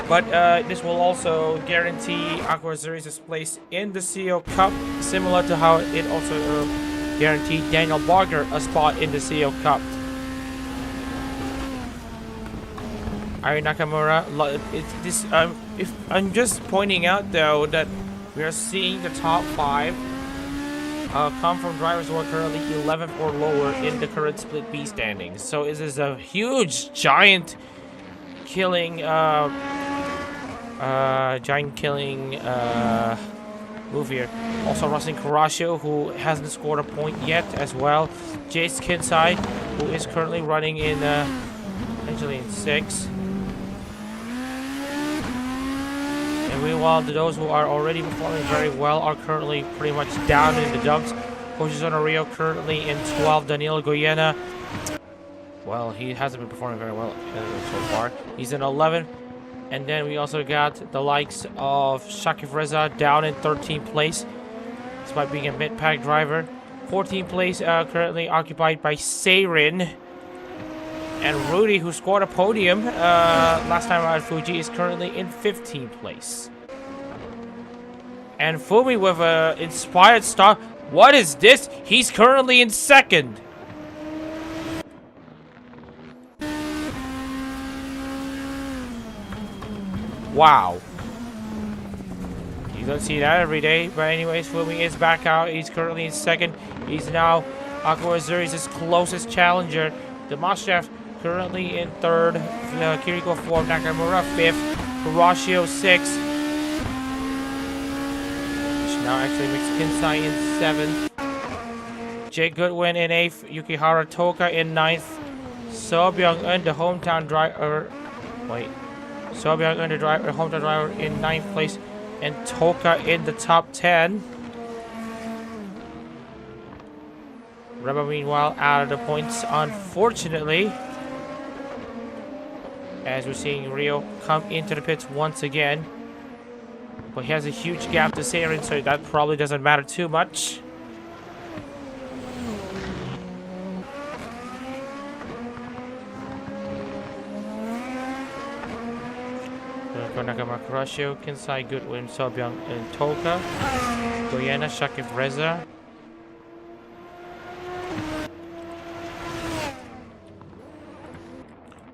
but this will also guarantee Aqua Azuri's place in the CEO Cup, similar to how it also guaranteed Daniel Barger a spot in the CEO Cup. Ari Nakamura, if I'm just pointing out though that we are seeing the top 5 come from drivers who are currently 11th or lower in the current Split B standings. So this is a huge, giant killing move here. Also Rasen Kurashio, who hasn't scored a point yet as well. Jace Kinsai, who is currently running in essentially in 6th. And meanwhile, those who are already performing very well are currently pretty much down in the dumps. Hoshizuna Rio currently in 12th. Daniel Goyena, well, he hasn't been performing very well so far. He's in 11th. And then we also got the likes of Shakif Reza down in 13th place, despite being a mid-pack driver. 14th place currently occupied by Seirin. And Rudy, who scored a podium last time out at Fuji, is currently in 15th place. And Fumi with an inspired start. What is this? He's currently in 2nd. Wow. You don't see that every day. But anyways, Fumi is back out. He's currently in 2nd. He's now Aqua Azuri's closest challenger. Damashnev currently in 3rd. Kiriko 4th. Nakamura 5th. Kurashio 6th. Which now actually makes Kinsai in 7th. Jake Goodwin in 8th. Yukihara Toka in 9th. So Byung-eun, the hometown driver. Wait. So Byung-eun, the hometown driver, in 9th place. And Toka in the top 10. Reba, meanwhile, out of the points, unfortunately. As we're seeing Rio come into the pits once again. But he has a huge gap to Seirin, so that probably doesn't matter too much. Nakama Kurashio, Kinsai, Goodwin, Sobyung, and Toka. Goyena, Shakif Reza.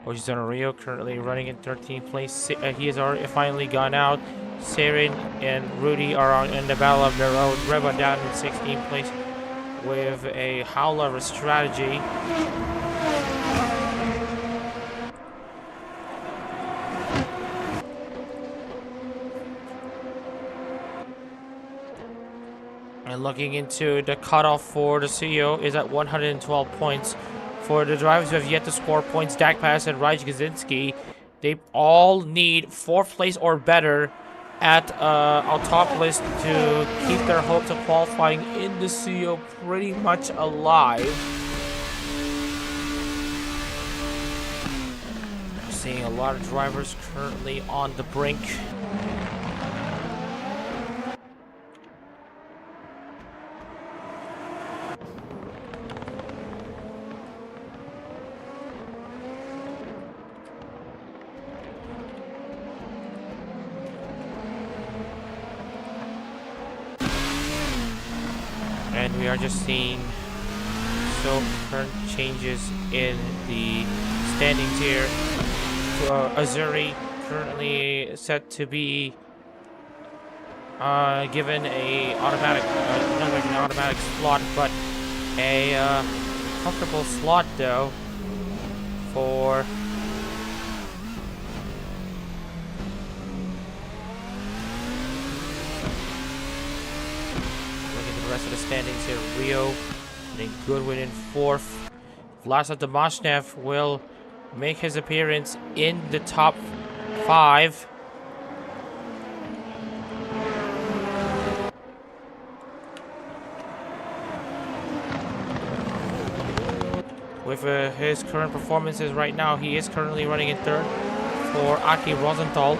Hoshizuna Rio currently running in 13th place. He has already finally gone out. Seirin and Rudy are in the battle of their own. Reba down in 16th place with a howler of a strategy. And looking into the cutoff for the CEO is at 112 points. For the drivers who have yet to score points, Dak Pass and Raj Gazinski, they all need 4th place or better at our top list to keep their hopes of qualifying in the CEO pretty much alive. We're seeing a lot of drivers currently on the brink. And we are just seeing some current changes in the standings here. Azuri currently set to be given a automatic, not like an automatic slot, but a comfortable slot though for the rest of the standings here. Rio and then Goodwin in 4th. Vlasa Damashnev will make his appearance in the top 5. with his current performances right now, he is currently running in third for Aki Rosenthal.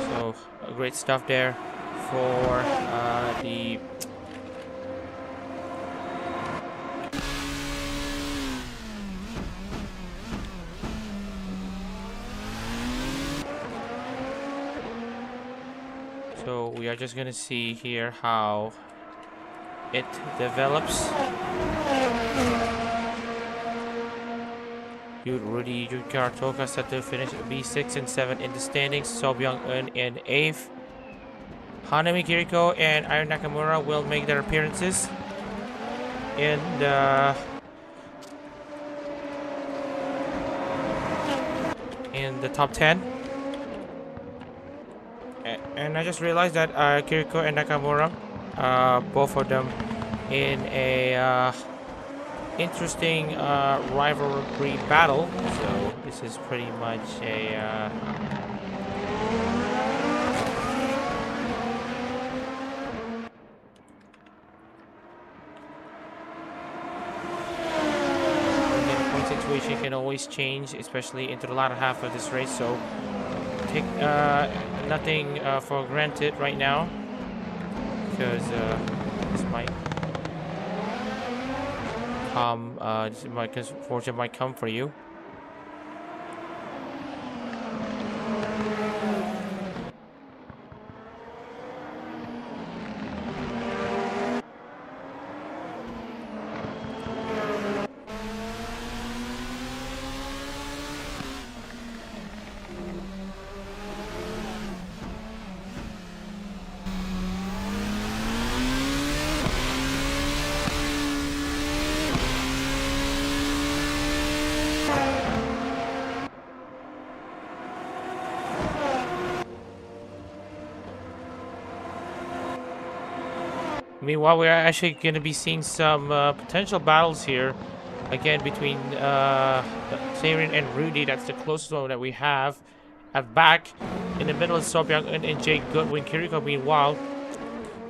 So great stuff there for the So we are just gonna see here how it develops. Rudy Kartoka set to finish B6 and 7 in the standings. So Byung-eun in 8th. Hanami Kiriko and Aya Nakamura will make their appearances in the top 10. And I just realized that Kiriko and Nakamura, both of them in a interesting rivalry battle. So this is pretty much a point situation can always change, especially into the latter half of this race. So take nothing for granted right now, because this might come. Fortune might come for you. Meanwhile, we're actually going to be seeing some potential battles here, again, between Seirin and Rudy. That's the closest one that we have. At back, in the middle is Sobyang and Jake Goodwin. Kiriko, meanwhile,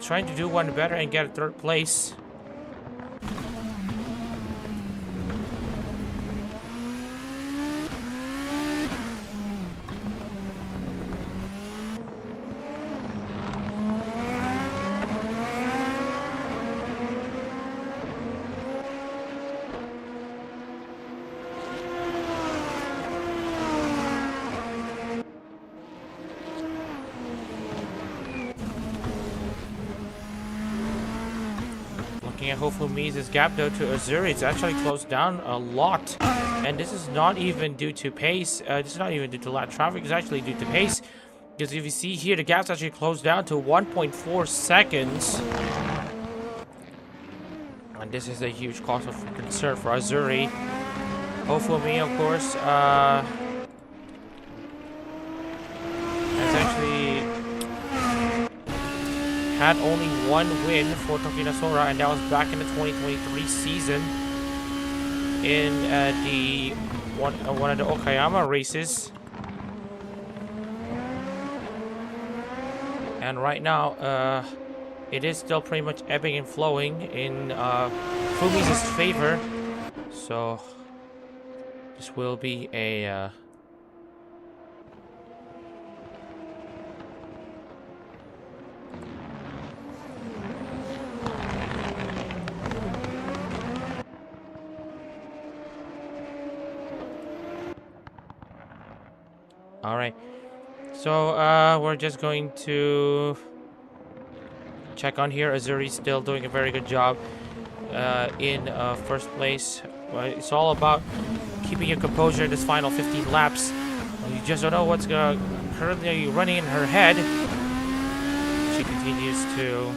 trying to do one better and get a third place. Looking at Hofumi's gap though to Azuri, it's actually closed down a lot, and this is not even due to pace. This is not even due to lack traffic. It's actually due to pace, because if you see here, the gap's actually closed down to 1.4 seconds, and this is a huge cause of concern for Azuri. Hofumi, of course, has actually had only one win for Tokinasora, and that was back in the 2023 season in the one of the Okayama races. And right now, it is still pretty much ebbing and flowing in Fumi's favor. So this will be a all right, so we're just going to check on here. Azuri's still doing a very good job in first place. It's all about keeping your composure in this final 15 laps. You just don't know what's currently running in her head. She continues to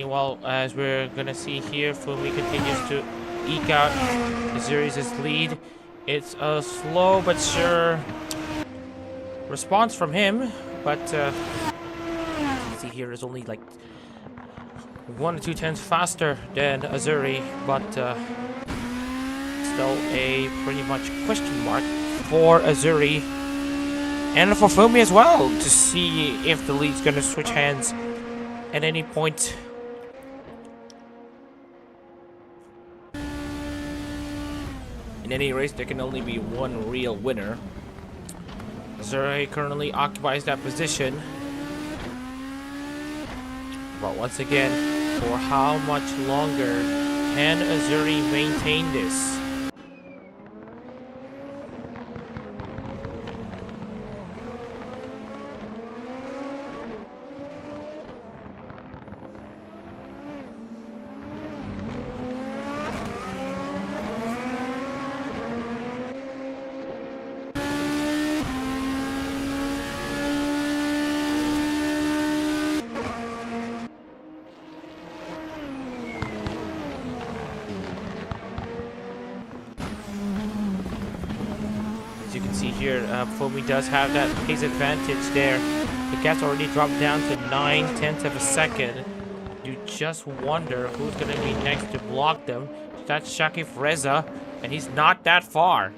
Meanwhile, as we're gonna see here, Fumi continues to eke out Azuri's lead. It's a slow but sure response from him, but see here is only like 1 or 2 tenths faster than Azuri, but still a pretty much question mark for Azuri and for Fumi as well, to see if the lead's gonna switch hands at any point. In any race, there can only be one real winner. Azuri currently occupies that position. But once again, for how much longer can Azuri maintain this? Here, Fumi does have that pace advantage there. The gap's already dropped down to 9/10 of a second. You just wonder who's going to be next to block them. That's Shakif Reza, and he's not that far.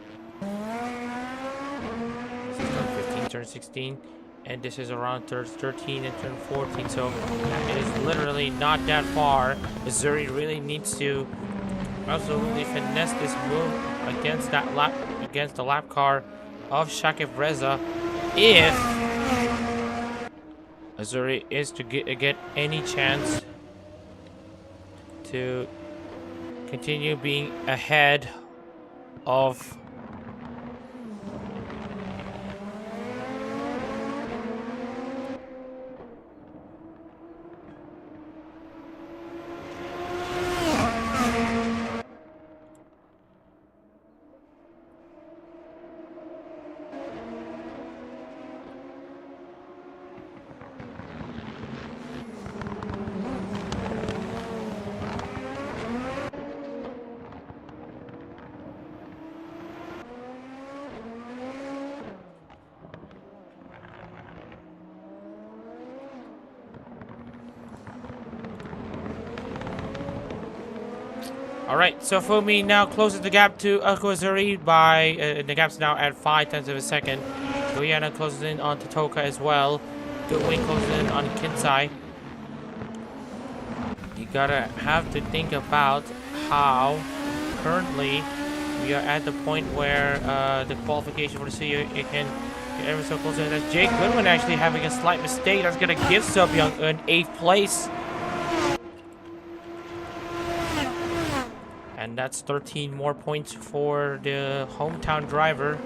This is turn 15, turn 16, and this is around turn 13 and turn 14, so it is literally not that far. Azuri really needs to absolutely finesse this move against the lap car of Shakif Reza if Azuri is to get any chance to continue being ahead of Alright, so Fumi now closes the gap to Azuri by, the gap's now at 5/10 of a second. Guyana closes in on Toka as well. Goodwin closes in on Kinsai. You gotta have to think about how currently we are at the point where the qualification for the studio, it can get ever so close. That's Jake Goodwin actually having a slight mistake. That's gonna give Subyoung an 8th place. And that's 13 more points for the hometown driver.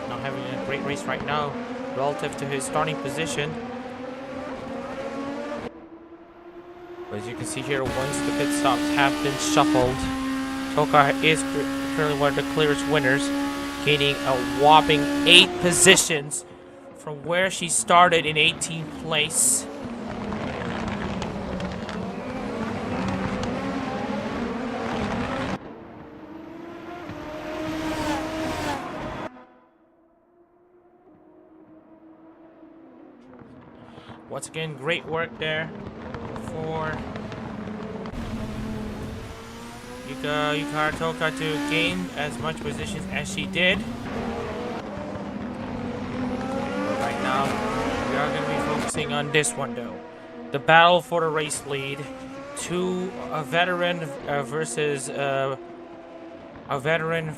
Not having a great race right now relative to his starting position. But as you can see here, once the pit stops have been shuffled, Toka is currently one of the clearest winners, gaining a whopping 8 positions from where she started in 18th place. Once again, great work there for Yukara Toka to gain as much positions as she did. But right now, we are going to be focusing on this one though. The battle for the race lead. A veteran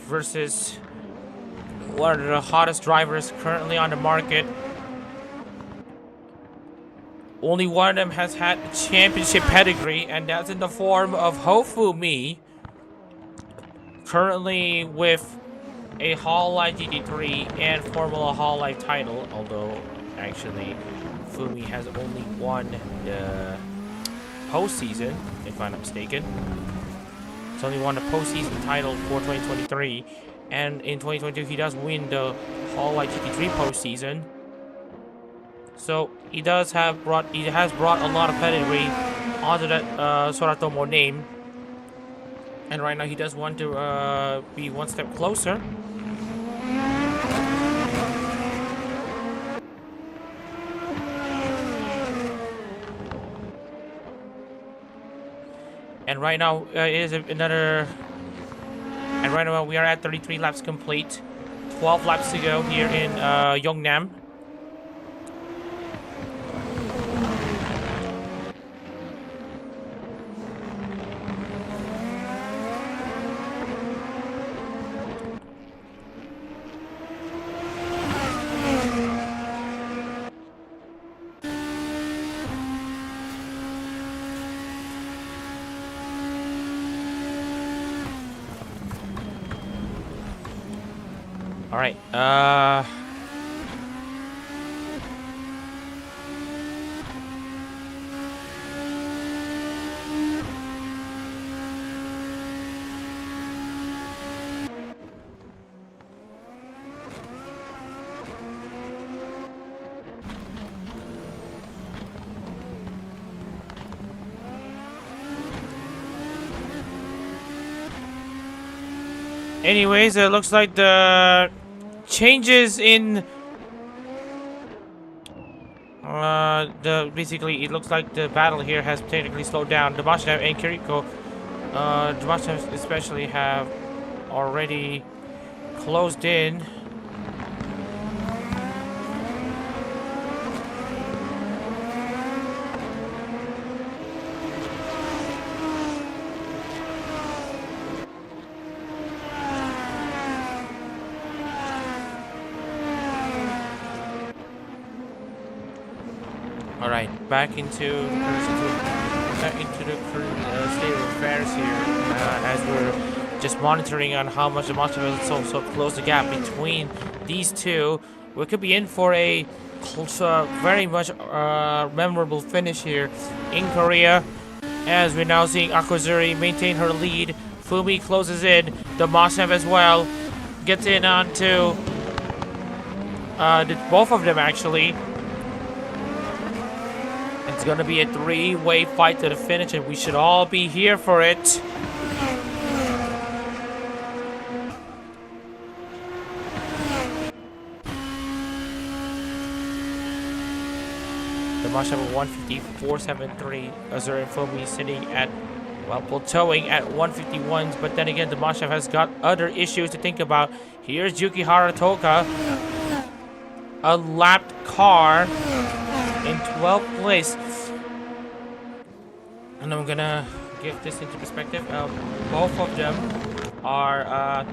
versus one of the hottest drivers currently on the market. Only one of them has had a championship pedigree, and that's in the form of Fumi, currently with a Hololive GT3 and Formula Hololive title, although actually Fumi has only won the postseason, if I'm not mistaken. He's only won the postseason title for 2023, and in 2022 he does win the Hololive GT3 postseason. So he has brought a lot of pedigree onto that Soratomo name. And right now he does want to be one step closer. And right now it is another. And right now we are at 33 laps complete. 12 laps to go here in Yeongnam. All right. Anyways, it looks like the changes in basically it looks like the battle here has technically slowed down. Dmashev and Kiriko, Dmashev especially have already closed in. Alright, back into the state of affairs here, as we're just monitoring on how much the Dmashev has so close the gap between these two. We could be in for a very much memorable finish here in Korea, as we're now seeing Akozuri maintain her lead. Fumi closes in, Dmashev as well gets in onto both of them actually. It's gonna be a three-way fight to the finish, and we should all be here for it. The Dmashev at 154.73. Azur and Fumi sitting at, well, plateauing at 151s, but then again, the Dmashev has got other issues to think about. Here's Yukihara Toka, a lapped car in 12th place. And I'm gonna give this into perspective. Both of them are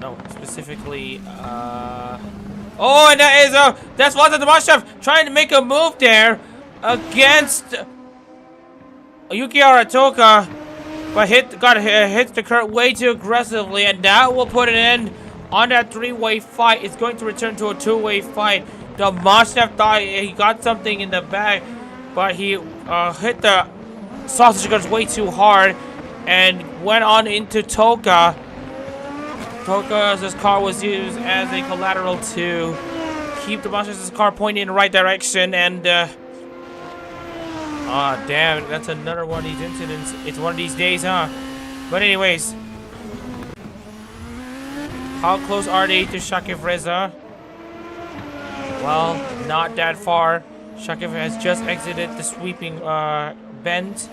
no, specifically oh, and that is that's Walter Dmashev trying to make a move there against Yukihara Toka, but hit the curb way too aggressively, and that will put an end on that three-way fight. It's going to return to a two-way fight. Dmashev thought he got something in the bag, but he hit the sausage guns way too hard and went on into Toka. Toka's car was used as a collateral to keep Dmashev's car pointing in the right direction, and damn, that's another one of these incidents. It's one of these days, huh? But anyways, how close are they to Shakiv Reza? Well, not that far. Shakiv has just exited the sweeping bend.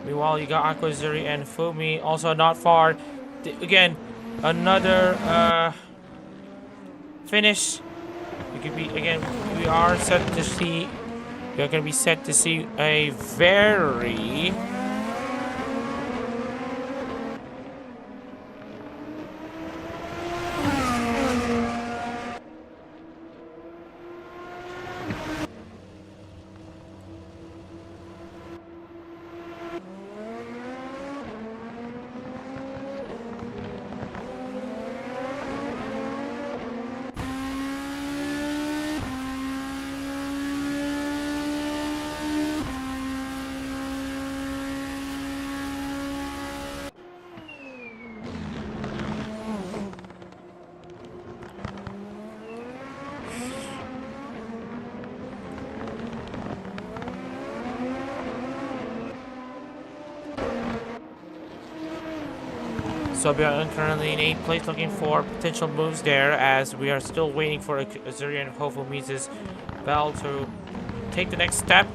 Meanwhile, you got Akozuri and Fumi also not far. Again, another finish. We are set to see. We are going to be set to see a very So we are currently in 8th place, looking for potential moves there, as we are still waiting for Azuri and Hofumi's bell to take the next step.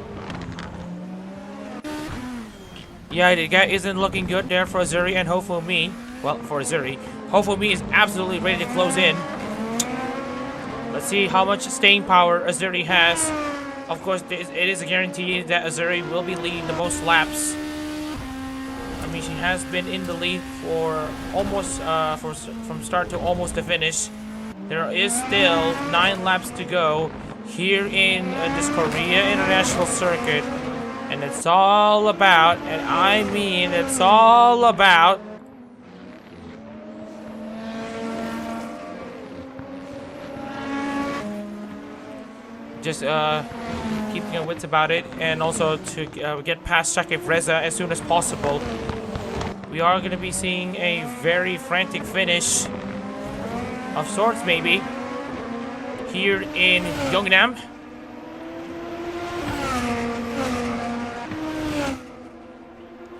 Yeah, the guy isn't looking good there for Azuri and Hofumi. Well, for Azuri. Hofumi is absolutely ready to close in. Let's see how much staying power Azuri has. Of course, it is a guarantee that Azuri will be leading the most laps. I mean, she has been in the lead for almost from start to almost the finish. There is still 9 laps to go here in this Korea International Circuit. And it's all about, and I mean it's all about just keeping your wits about it, and also to get past Shakib Reza as soon as possible. We are going to be seeing a very frantic finish of sorts, maybe, here in Yeongnam.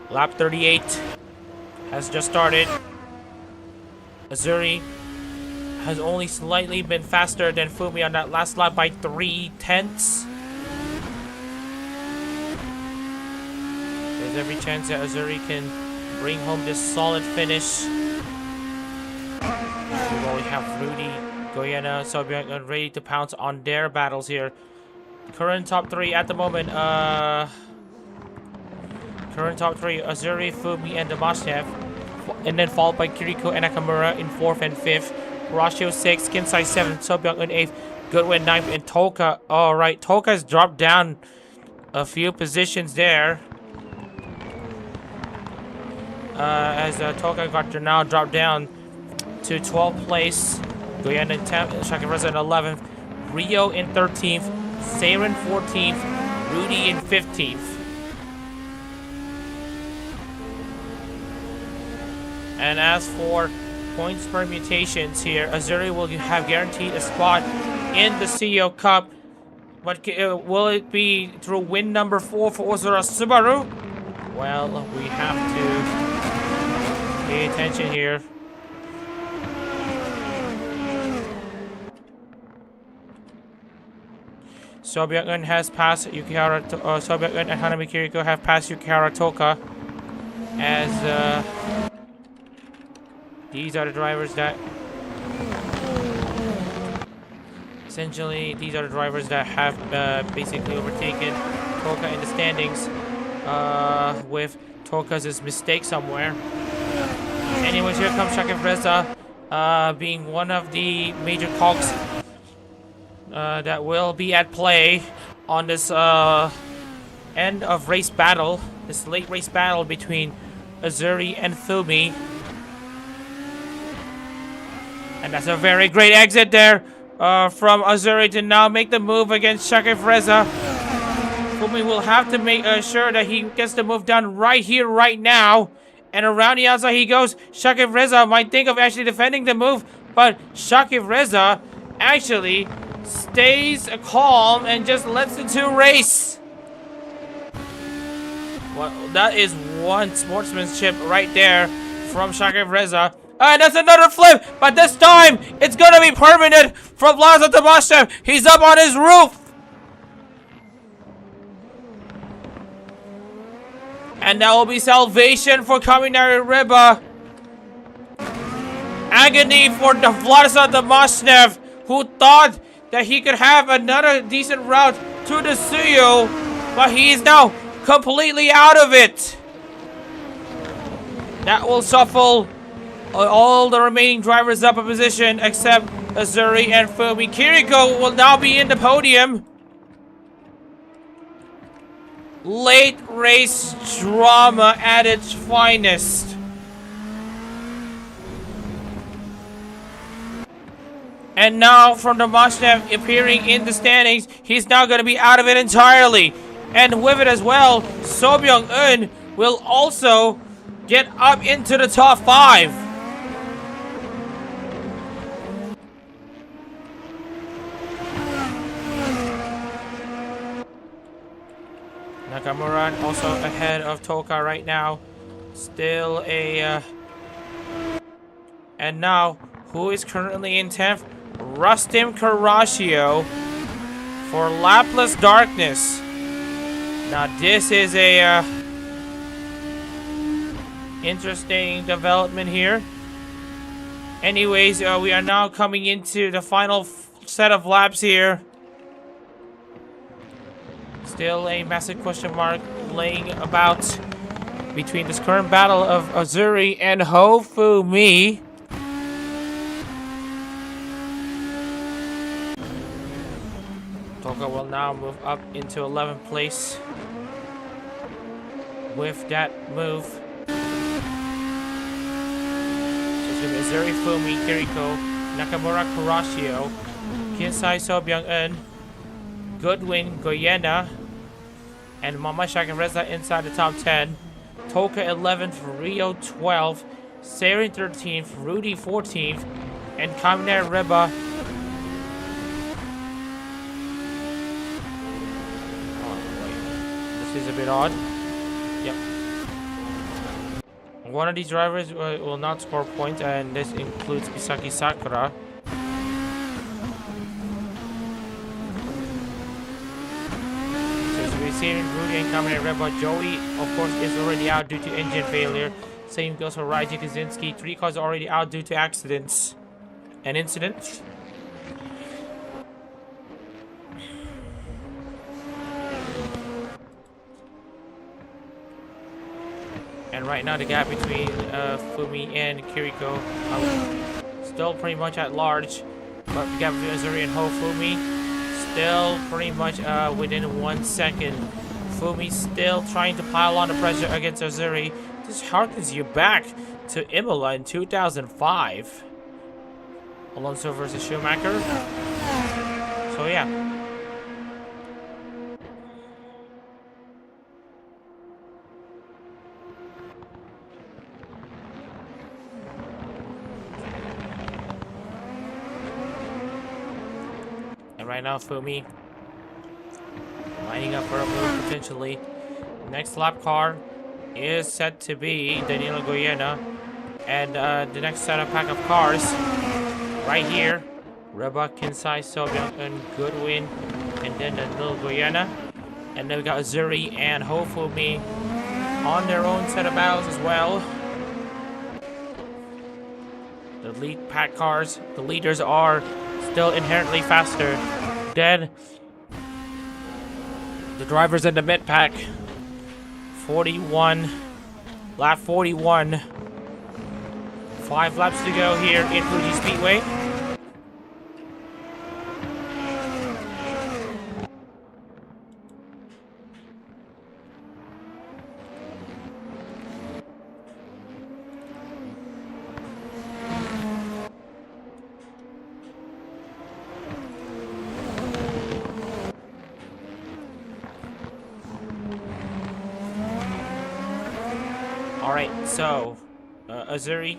Lap 38 has just started. Azuri has only slightly been faster than Fumi on that last lap by 3/10. There's every chance that Azuri can bring home this solid finish. We already have Rudy, Goyena, Sobyang ready to pounce on their battles here. Current top 3 at the moment. Current top 3, Azuri, Fumi, and Damashnev. And then followed by Kiriko and Nakamura in 4th and 5th. Horacio 6th, Kinsai 7th, Sobyang in 8th, Goodwin 9th, and Toka. Alright, Toka has dropped down a few positions there. As Toka got to now drop down to 12th place. Goyan in 10th, Shakireza in 11th, Rio in 13th, Saren 14th, Rudy in 15th. And as for points permutations here, Azuri will have guaranteed a spot in the CEO Cup. But will it be through win number 4 for Ozura Subaru? Well, we have to pay attention here. Sobyang-eun has passed Yukihara. Sobyang-eun and Hanami Kiriko have passed Yukihara Toka. As these are the drivers that have basically overtaken Toka in the standings, with Toka's mistake somewhere. Anyways, here comes Shakib Reza, being one of the major cogs that will be at play on this end of race battle, this late race battle between Azuri and Fumi. And that's a very great exit there from Azuri to now make the move against Shakib Reza. Fumi will have to make sure that he gets the move done right here, right now. And around the outside he goes. Shakib Reza might think of actually defending the move, but Shakib Reza actually stays calm and just lets the two race. Well, that is one sportsmanship right there from Shakib Reza. And that's another flip, but this time it's gonna be permanent from Laza Damashnev. He's up on his roof. And that will be salvation for Kaminari Riba. Agony for the Vladislav Damashnev, who thought that he could have another decent route to the Suyo, but he is now completely out of it. That will shuffle all the remaining drivers up a position except Azuri and Fumi. Kiriko will now be in the podium. Late race drama at its finest. And now from Damashnev appearing in the standings, he's now going to be out of it entirely. And with it as well, Sobyang-eun will also get up into the top 5. Nakamura also ahead of Toka right now. Still a And now, who is currently in 10th? Rustim Karashio for Lapless Darkness. Now this is a interesting development here. Anyways, we are now coming into the final set of laps here. Still a massive question mark laying about between this current battle of Azuri and Hofumi. Toka will now move up into 11th place. With that move, Azuri, Fumi, Kiriko, Nakamura, Kurashio, Kinsai, Sobyung-eun, Goodwin, Goyena, and Mamashak and Reza inside the top 10. Toka 11th, Rio 12th, Saren 13th, Rudy 14th, and Kaminer Reba. This is a bit odd. Yep. One of these drivers will not score points, and this includes Misaki Sakura. So we're seeing Rudy and Kaminer Reba. Joey, of course, is already out due to engine failure. Same goes for Raiji Kaczynski. 3 cars are already out due to accidents and incidents. And right now the gap between Fumi and Kiriko still pretty much at large. But the gap between Azuri and Hofumi still pretty much within 1 second. Fumi still trying to pile on the pressure against Azuri. This harkens you back to Imola in 2005. Alonso versus Schumacher. So yeah. And right now Fumi lining up for a move potentially. Next lap car is set to be Danilo Goyena, and the next set of pack of cars right here, Reba, Kinsai, Sobyung, and Goodwin, and then Danilo Goyena, and then we got Azuri and Hofumi on their own set of battles as well. The lead pack cars, the leaders are still inherently faster than the drivers in the mid pack. 41, lap 41. 5 laps to go here in Fuji Speedway. Alright, so Azuri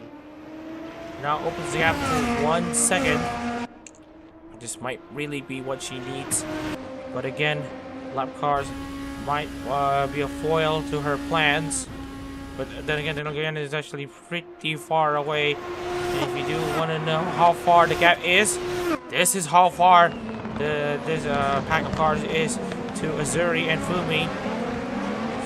now opens the gap to 1 second. This might really be what she needs. But again, lap cars might be a foil to her plans. But then again, Goyena is actually pretty far away. And if you do want to know how far the gap is, this is how far this pack of cars is to Azuri and Fumi.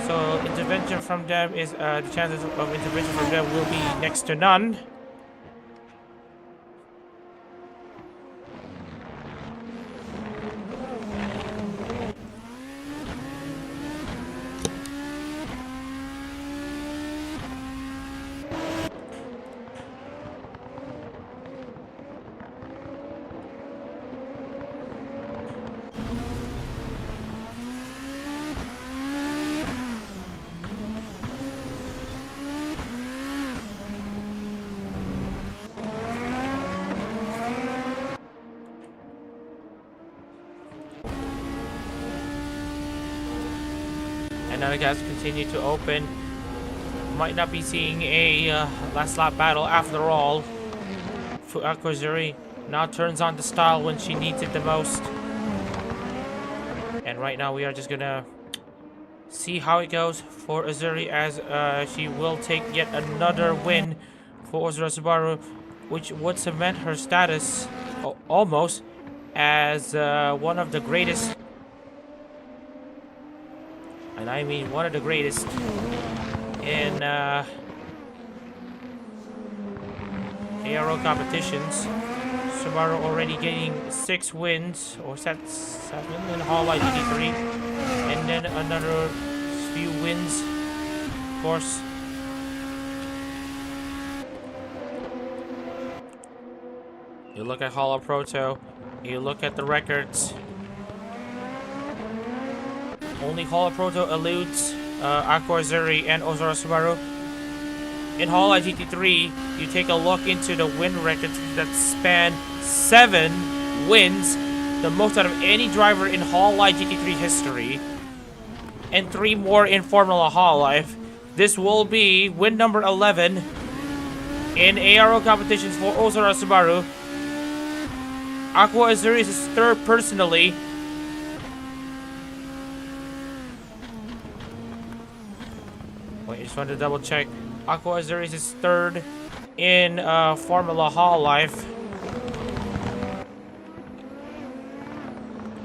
So intervention from them is the chances of intervention from them will be next to none. And now the guys continue to open. Might not be seeing a last lap battle after all. Azuri now turns on the style when she needs it the most. And right now we are just gonna see how it goes for Azuri, as she will take yet another win for Ozura Subaru which would cement her status almost as one of the greatest, and I mean one of the greatest in aero competitions. Subaru already getting 6 wins, or 7 in Hololive GT3, and then another few wins, of course. You look at Holo Proto, you look at the records. Only Holo Proto eludes Aqua Zuri and Ozora Subaru. In Hololive GT3, you take a look into the win records that span 7 wins, the most out of any driver in Hololive GT3 history, and 3 more in Formula Hololive. This will be win number 11 in ARO competitions for Ozora Subaru. Aqua Azuri is his 3rd personally. Wait, I just wanted to double check. Aqua Azuri is his 3rd in Formula Hololive.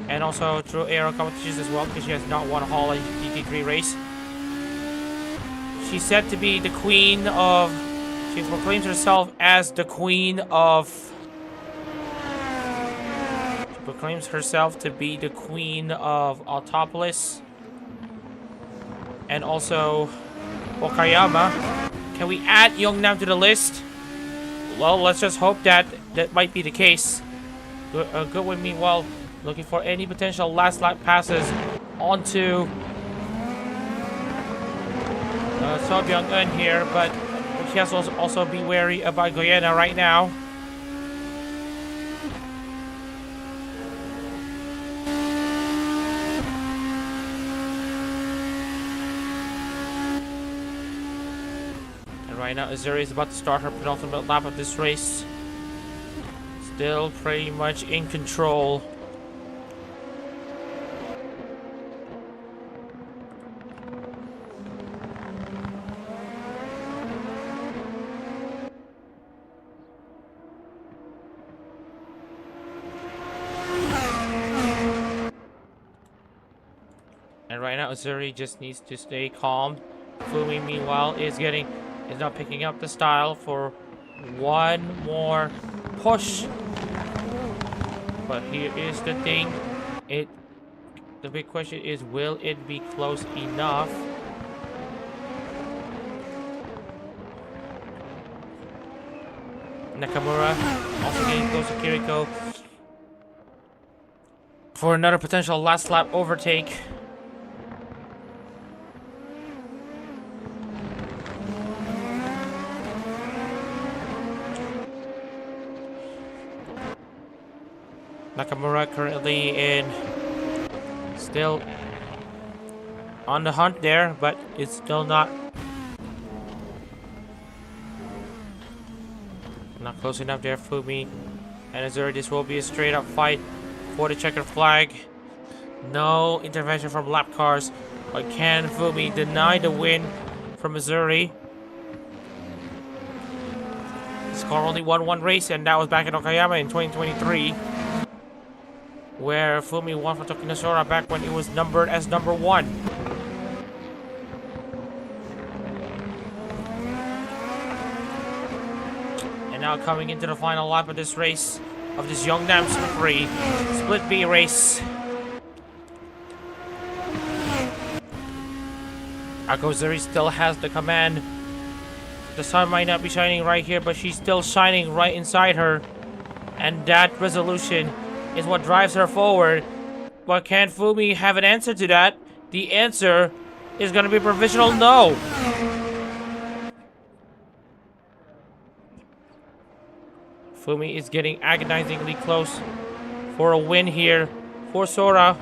And also through aero competitions as well, because she has not won a Hololive GT3 race. She's said to be the queen of... She proclaims herself as the queen of... She proclaims herself to be the queen of Autopolis. And also Okayama. Can we add Yeongnam to the list? Well, let's just hope that that might be the case. Goodwin, meanwhile, looking for any potential last lap passes onto So Byung-eun here, but he has to also be wary about Guyana right now. And right now, Azuri is about to start her penultimate lap of this race. Still pretty much in control. And right now, Azuri just needs to stay calm. Fumi, meanwhile, is not picking up the style for one more push. But here is the thing. The big question is, will it be close enough? Nakamura also getting close to Kiriko for another potential last lap overtake. Nakamura currently still on the hunt there, but it's still not close enough there. Fumi and Azuri, this will be a straight up fight for the checkered flag. No intervention from lap cars, but can Fumi deny the win from Azuri? This car only won one race, and that was back in Okayama in 2023. Where Fumi won for Tokinosora back when it was numbered as number 1. And now coming into the final lap of this race, of this Yeongnam Split B race. Ako Azuri still has the command. The sun might not be shining right here, but she's still shining right inside her. And that resolution is what drives her forward. But can Fumi have an answer to that? The answer is going to be provisional no. Fumi is getting agonizingly close for a win here for Sora.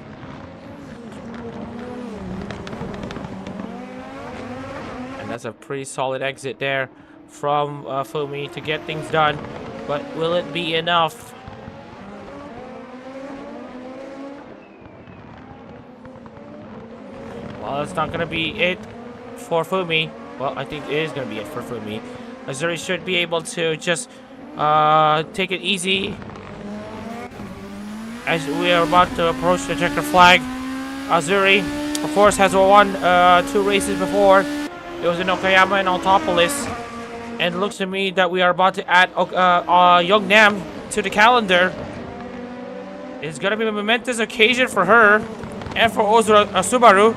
And that's a pretty solid exit there from Fumi to get things done. But will it be enough? Well, that's not going to be it for Fumi. Well, I think it is going to be it for Fumi. Azuri should be able to just take it easy as we are about to approach the checker flag. Azuri, of course, has won 2 races before. It was in Okayama and Altopolis. And it looks to me that we are about to add Yeongnam to the calendar. It's gonna be a momentous occasion for her and for Subaru.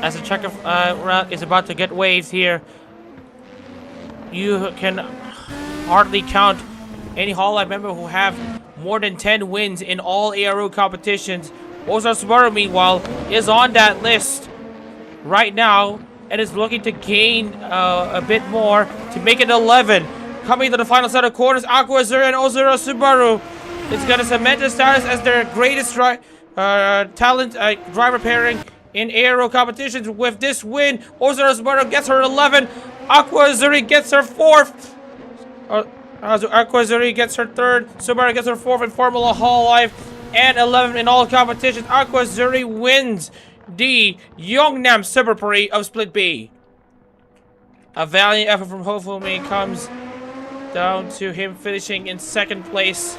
As the checker route is about to get waved here, you can hardly count any Hololive member who have more than 10 wins in all ARO competitions. Subaru, meanwhile, is on that list right now and is looking to gain a bit more to make it 11. Coming to the final set of quarters, Aquazuri and Subaru is going to cement their status as their greatest talent driver pairing in ARO competitions. With this win, Subaru gets her 11. Aquazuri gets her 4th. Aquazuri gets her 3rd. Subaru gets her 4th in Formula Hololive and 11 in all competitions. Aquazuri wins the Yeongnam Super Prix of Split B. A valiant effort from Hofumi comes down to him finishing in 2nd place.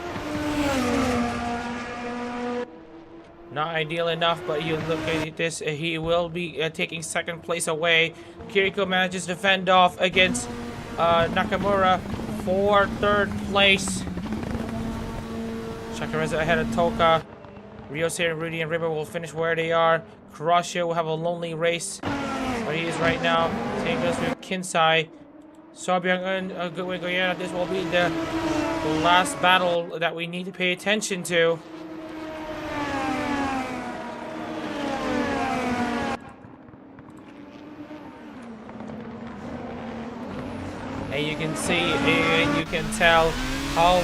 Not ideal enough, but you look at this, he will be taking 2nd place away. Kiriko manages to fend off against Nakamura for 3rd place. Shakureza ahead of Toka. Ryosei, Rudy, and River will finish where they are. Kurashio will have a lonely race, but he is right now. Same goes with Kinsai. Sobyang and Goodwin Goyana. This will be the last battle that we need to pay attention to. And you can see and you can tell how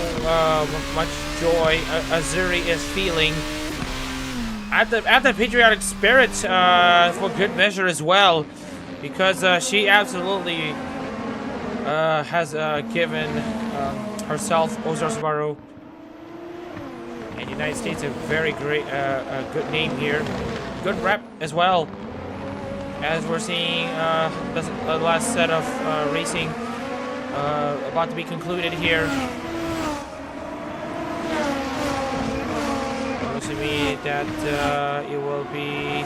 much joy Azuri is feeling at the patriotic spirit for good measure as well, because she absolutely has given herself Subaru and United States a very great good name here, good rep as well, as we're seeing the last set of racing about to be concluded here. Looks to me that it will be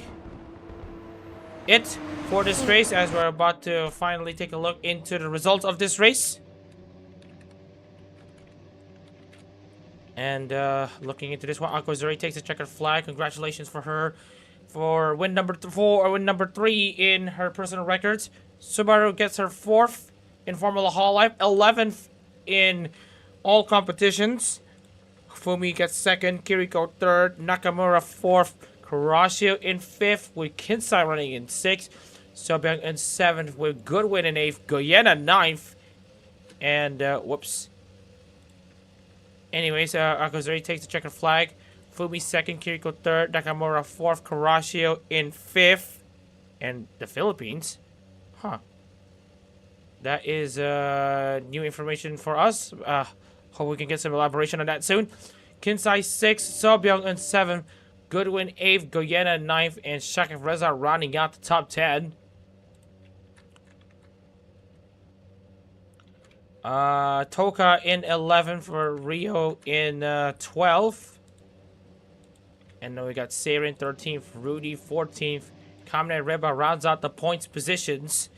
it for this race, as we're about to finally take a look into the results of this race. And looking into this one, Aquazuri takes the checkered flag. Congratulations for her for win number 4 or win number 3 in her personal records. Subaru gets her 4th in Formula Hololive, 11th in all competitions. Fumi gets 2nd, Kiriko 3rd, Nakamura 4th, Kurashio in 5th, with Kinsai running in 6th, Sobyang in 7th, with Goodwin in 8th, Goyena 9th, and whoops. Anyways, Akazuri takes the checkered flag. Fumi 2nd, Kiriko 3rd, Nakamura 4th, Kurashio in 5th, and the Philippines. Huh. That is new information for us. Hope we can get some elaboration on that soon. Kinsai 6th, Sobyang in 7th, Goodwin 8th, Goyena 9th, and Shakif Reza rounding out the top 10. Toka in 11th for Rio in 12th. And then we got Seirin 13th, Rudy 14th. Kamine Reba rounds out the points positions.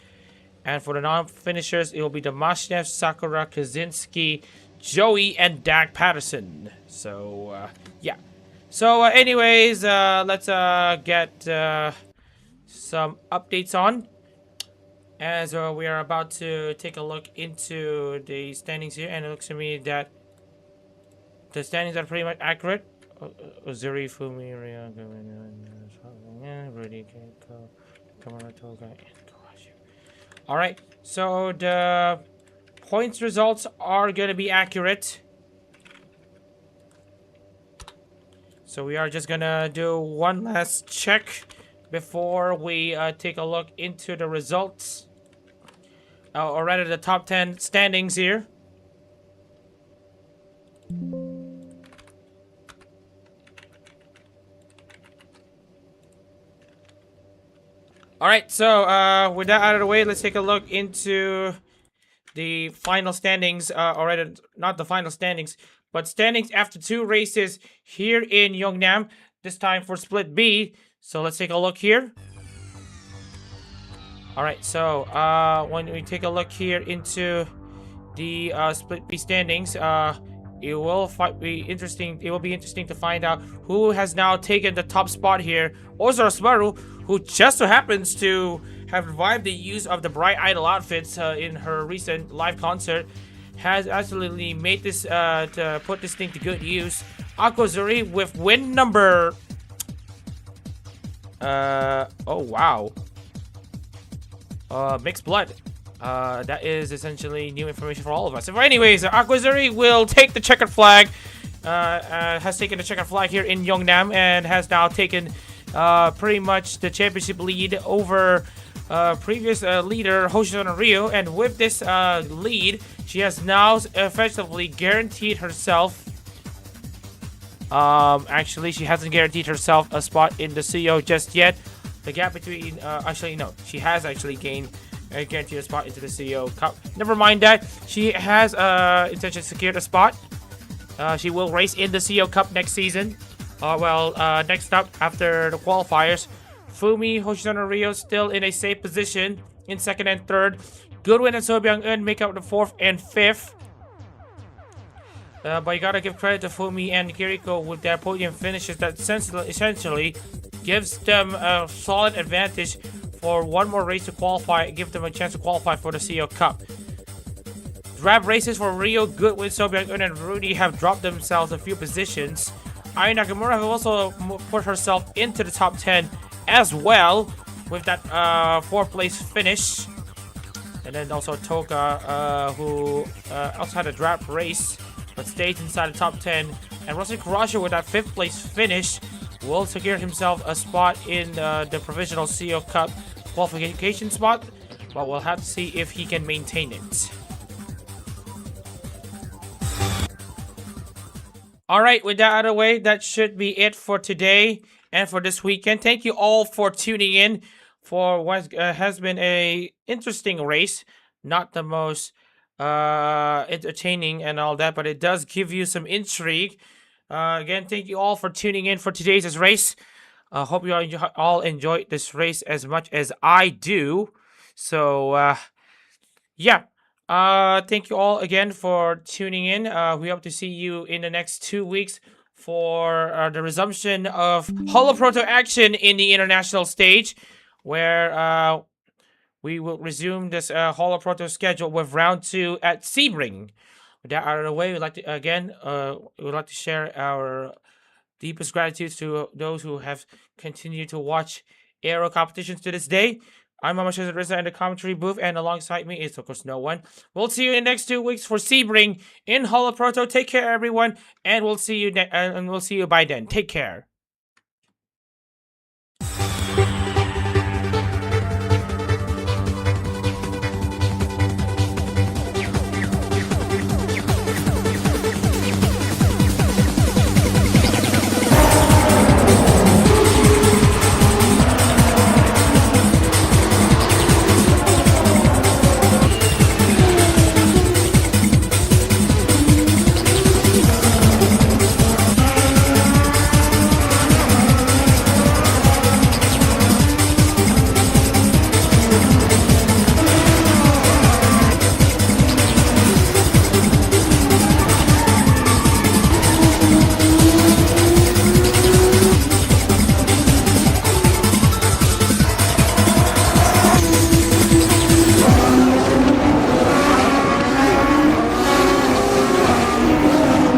And for the non-finishers, it will be Damashnev, Sakura, Kaczynski, Joey, and Dak Patterson. So, yeah. So, anyways, let's get some updates on. As we are about to take a look into the standings here. And it looks to me that the standings are pretty much accurate. Uzuri, Fumi, Ria, Rudy, Kamara, Toga, and Kurashio. Alright, so the points results are going to be accurate. So we are just going to do one last check before we take a look into the results. Or rather the top 10 standings here. Alright, so with that out of the way, let's take a look into the final standings. Alright, not the final standings, but standings after 2 races here in Yeongnam. This time for Split B. So let's take a look here. Alright, so when we take a look here into the Split B standings, it will be interesting. It will be interesting to find out who has now taken the top spot here. Ozora Subaru, who just so happens to have revived the use of the Bright Idol outfits in her recent live concert, has absolutely made this to put this thing to good use. Akozuri with win number. Oh wow. Mixed blood. That is essentially new information for all of us. So anyways, Akozuri will take the checkered flag. Has taken the checkered flag here in Yeongnam and has now taken pretty much the championship lead over previous leader Hoshino Ryo. And with this lead, she has now effectively guaranteed herself. Actually, she hasn't guaranteed herself a spot in the CEO just yet. The gap between actually no, she has actually gained a guaranteed a spot into the CEO Cup. Never mind that. She has intention secured a spot. She will race in the CEO Cup next season. Next up after the qualifiers, Fumi Hoshino Ryo still in a safe position in 2nd and 3rd. Goodwin and So Byung-eun make up the 4th and 5th. But you gotta give credit to Fumi and Kiriko with their podium finishes that essentially gives them a solid advantage for one more race to qualify, give them a chance to qualify for the CEO Cup. Grab races for Ryo, Goodwin, So Byung-eun, and Rudy have dropped themselves a few positions. Ai Nakamura have also put herself into the top 10 as well with that 4th place finish. And then also Toka, who also had a draft race but stayed inside the top 10. And Rossi Kurasha with that 5th place finish will secure himself a spot in the provisional CEO Cup qualification spot, but we'll have to see if he can maintain it. Alright, with that out of the way, that should be it for today and for this weekend. Thank you all for tuning in for what has been a interesting race. Not the most entertaining and all that, but it does give you some intrigue. Again, thank you all for tuning in for today's race. Hope you all enjoyed this race as much as I do. So, yeah. Thank you all again for tuning in. We hope to see you in the next 2 weeks for the resumption of Holoproto action in the international stage, where we will resume this Holoproto schedule with round 2 at Sebring. With that out of the way, we'd like to share our deepest gratitude to those who have continued to watch aero competitions to this day. I'm Mama Reza in the commentary booth, and alongside me is, of course, no one. We'll see you in the next 2 weeks for Sebring in Holoproto. Take care, everyone, and we'll see you by then. Take care.